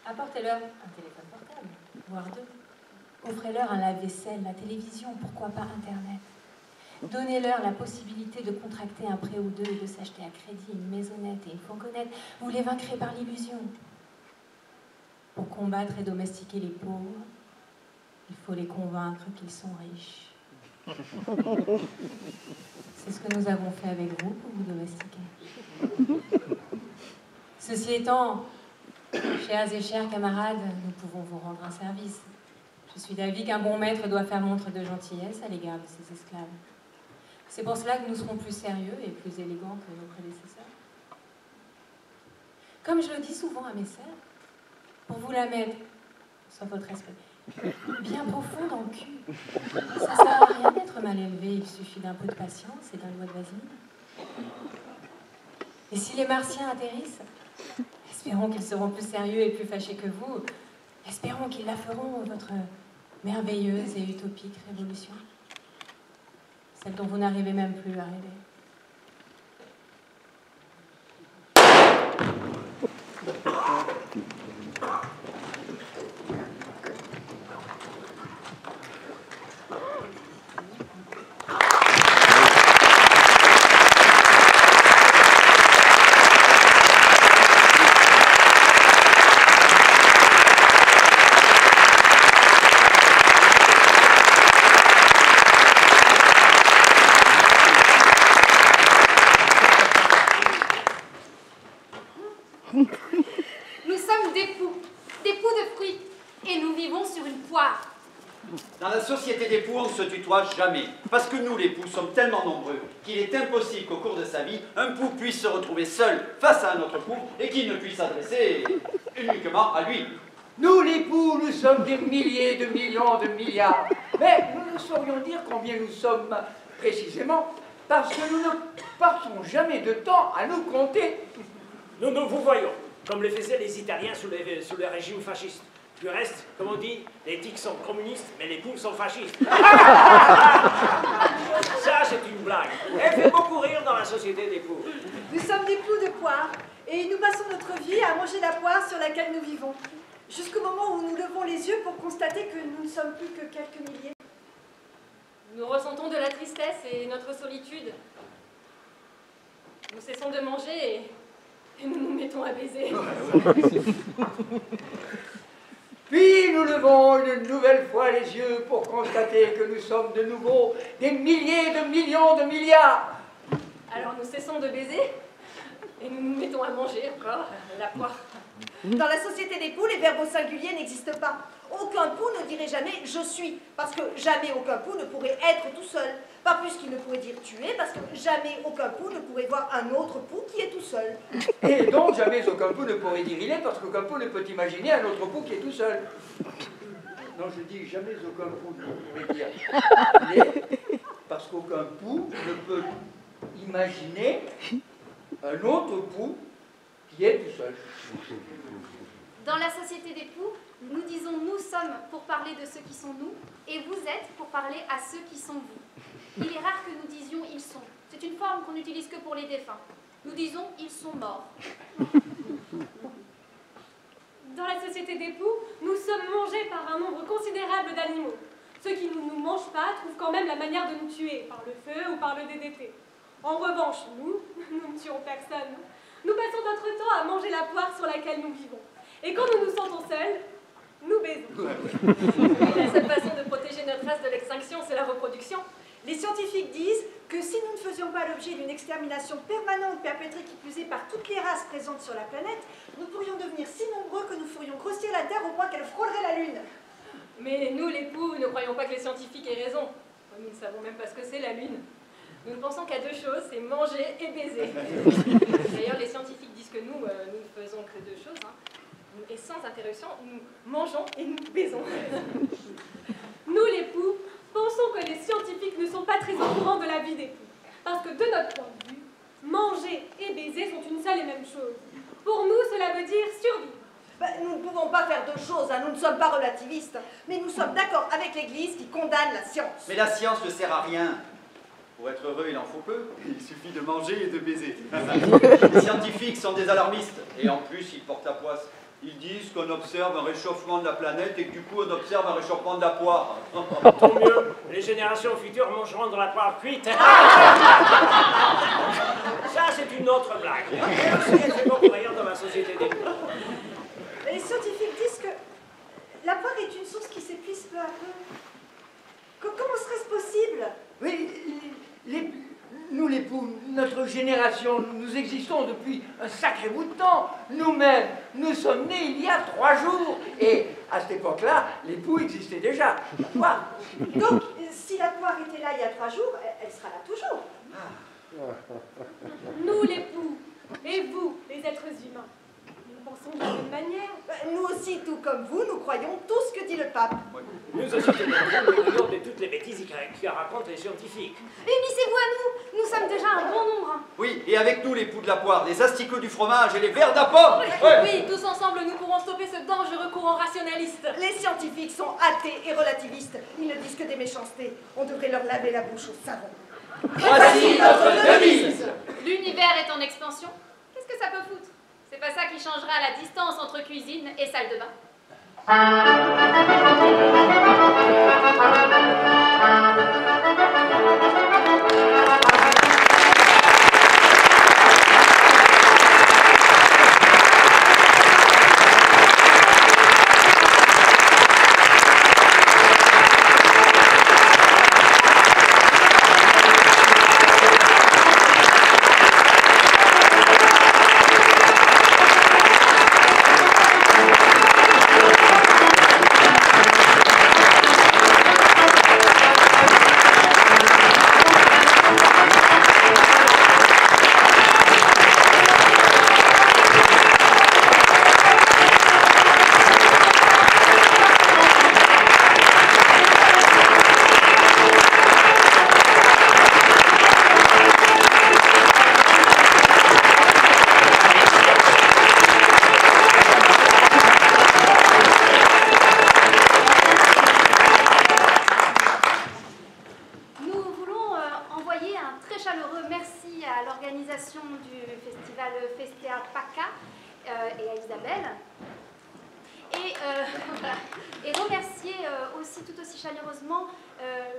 Apportez-leur un téléphone portable, voire deux. Offrez-leur un lave-vaisselle, la télévision, pourquoi pas Internet. Donnez-leur la possibilité de contracter un prêt ou deux et de s'acheter à crédit une maisonnette et une fourgonnette. Vous les vaincrez par l'illusion. Pour combattre et domestiquer les pauvres, il faut les convaincre qu'ils sont riches. C'est ce que nous avons fait avec vous pour vous domestiquer. Ceci étant, chers et chers camarades, nous pouvons vous rendre un service. Je suis d'avis qu'un bon maître doit faire montre de gentillesse à l'égard de ses esclaves. C'est pour cela que nous serons plus sérieux et plus élégants que nos prédécesseurs. Comme je le dis souvent à mes sœurs, pour vous la mettre, soit votre respect, bien profond dans le cul. Ça sert à rien d'être mal élevé, il suffit d'un peu de patience et d'un doigt de vaseline. Et si les Martiens atterrissent, espérons qu'ils seront plus sérieux et plus fâchés que vous. Espérons qu'ils la feront, votre merveilleuse et utopique révolution. Celle dont vous n'arrivez même plus à rêver. Dans la société d'époux, on ne se tutoie jamais. Parce que nous, l'époux, sommes tellement nombreux qu'il est impossible qu'au cours de sa vie, un pou puisse se retrouver seul face à un autre pou et qu'il ne puisse s'adresser uniquement à lui. Nous, l'époux, nous sommes des milliers de millions de milliards. Mais nous ne saurions dire combien nous sommes précisément, parce que nous ne passons jamais de temps à nous compter. Nous vous voyons, comme le faisaient les Italiens sous le régime fasciste. Du reste, comme on dit, les tiques sont communistes, mais les poules sont fascistes. Ça, c'est une blague. Elle fait beaucoup rire dans la société des poules. Nous sommes des poux de poire, et nous passons notre vie à manger la poire sur laquelle nous vivons, jusqu'au moment où nous levons les yeux pour constater que nous ne sommes plus que quelques milliers. Nous ressentons de la tristesse et notre solitude. Nous cessons de manger et nous nous mettons à baiser. Puis nous levons une nouvelle fois les yeux pour constater que nous sommes de nouveau des milliers de millions de milliards. Alors nous cessons de baiser et nous nous mettons à manger encore la poire. Dans la société des poux, les verbes au singulier n'existent pas. Aucun pou ne dirait jamais « je suis », parce que jamais aucun pou ne pourrait être tout seul. Pas plus qu'il ne pourrait dire « tuer », parce que jamais aucun pou ne pourrait voir un autre pou qui est tout seul. Et donc jamais aucun pou ne pourrait dire « il est », parce qu'aucun pou ne peut imaginer un autre pou qui est tout seul. Non, je dis jamais aucun pou ne pourrait dire « il est », parce qu'aucun pou ne peut imaginer un autre pou qui est tout seul. Dans la société des poux, nous disons « nous sommes » pour parler de ceux qui sont nous, et « vous êtes » pour parler à ceux qui sont vous. Il est rare que nous disions « ils sont ». C'est une forme qu'on n'utilise que pour les défunts. Nous disons « ils sont morts ». Dans la société des poux, nous sommes mangés par un nombre considérable d'animaux. Ceux qui ne nous mangent pas trouvent quand même la manière de nous tuer, par le feu ou par le DDT. En revanche, nous ne tuons personne. Nous passons notre temps à manger la poire sur laquelle nous vivons. Et quand nous nous sentons seuls, nous baisons. La seule façon de protéger notre race de l'extinction, c'est la reproduction. Les scientifiques disent que si nous ne faisions pas l'objet d'une extermination permanente perpétrée qui plus est par toutes les races présentes sur la planète, nous pourrions devenir si nombreux que nous ferions grossir la Terre au point qu'elle frôlerait la Lune. Mais nous, les poux, ne croyons pas que les scientifiques aient raison. Nous ne savons même pas ce que c'est la Lune. Nous ne pensons qu'à deux choses, c'est manger et baiser. D'ailleurs, les scientifiques disent que nous ne faisons que deux choses. Et sans interruption, nous mangeons et nous baisons. Nous, les poux, pensons que les scientifiques ne sont pas très au courant de la vie des poux. Parce que de notre point de vue, manger et baiser sont une seule et même chose. Pour nous, cela veut dire survivre. Nous ne pouvons pas faire deux choses, nous ne sommes pas relativistes. Mais nous sommes d'accord avec l'Église qui condamne la science. Mais la science ne sert à rien. Pour être heureux, il en faut peu. Il suffit de manger et de baiser. Les scientifiques sont des alarmistes. Et en plus, ils portent la poisse. Ils disent qu'on observe un réchauffement de la planète et que du coup, on observe un réchauffement de la poire. Tant mieux, les générations futures mangeront de la poire cuite. Ça, c'est une autre blague. Elle fait beaucoup rire dans la société des poux. Les scientifiques disent que la poire est une source qui s'épuise peu à peu. Comment serait-ce possible? Oui, nous les poux, notre génération, nous existons depuis un sacré bout de temps. Nous-mêmes, nous sommes nés il y a 3 jours. Et à cette époque-là, les poux existaient déjà. La poire. Donc, si la poire était là il y a 3 jours, elle sera là toujours. Nous, les poux, et vous, les êtres humains, nous pensons de la même manière. Nous aussi, tout comme vous, nous croyons tout ce que dit le pape. Nous aussi, nous croyons de toutes les bêtises que racontent les scientifiques. Unissez-vous à nous, nous sommes déjà un bon nombre. Oui, et avec nous, les poux de la poire, les asticots du fromage et les vers d'appomme. Oui, tous ensemble, nous pourrons stopper ce dangereux courant rationaliste. Les scientifiques sont athées et relativistes. Ils ne disent que des méchancetés. On devrait leur laver la bouche au savon. Voici notre devise. L'univers est en expansion. Qu'est-ce que ça peut foutre? C'est pas ça qui changera la distance entre cuisine et salle de bain. et à Isabelle. Et remercier aussi tout aussi chaleureusement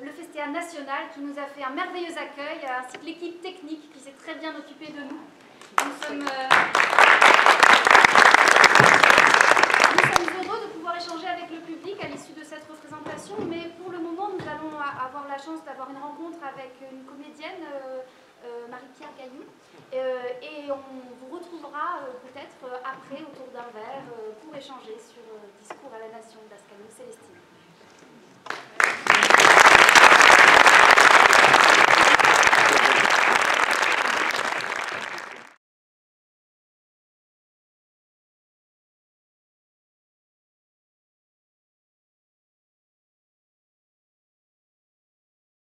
le Festéa National qui nous a fait un merveilleux accueil, ainsi que l'équipe technique qui s'est très bien occupée de nous. Nous sommes heureux de pouvoir échanger avec le public à l'issue de cette représentation, mais pour le moment, nous allons avoir la chance d'avoir une rencontre avec une comédienne, Marie-Pierre Gaillou, et on vous retrouvera peut-être après autour d'un verre pour échanger sur Discours à la Nation d'Ascanio Célestine.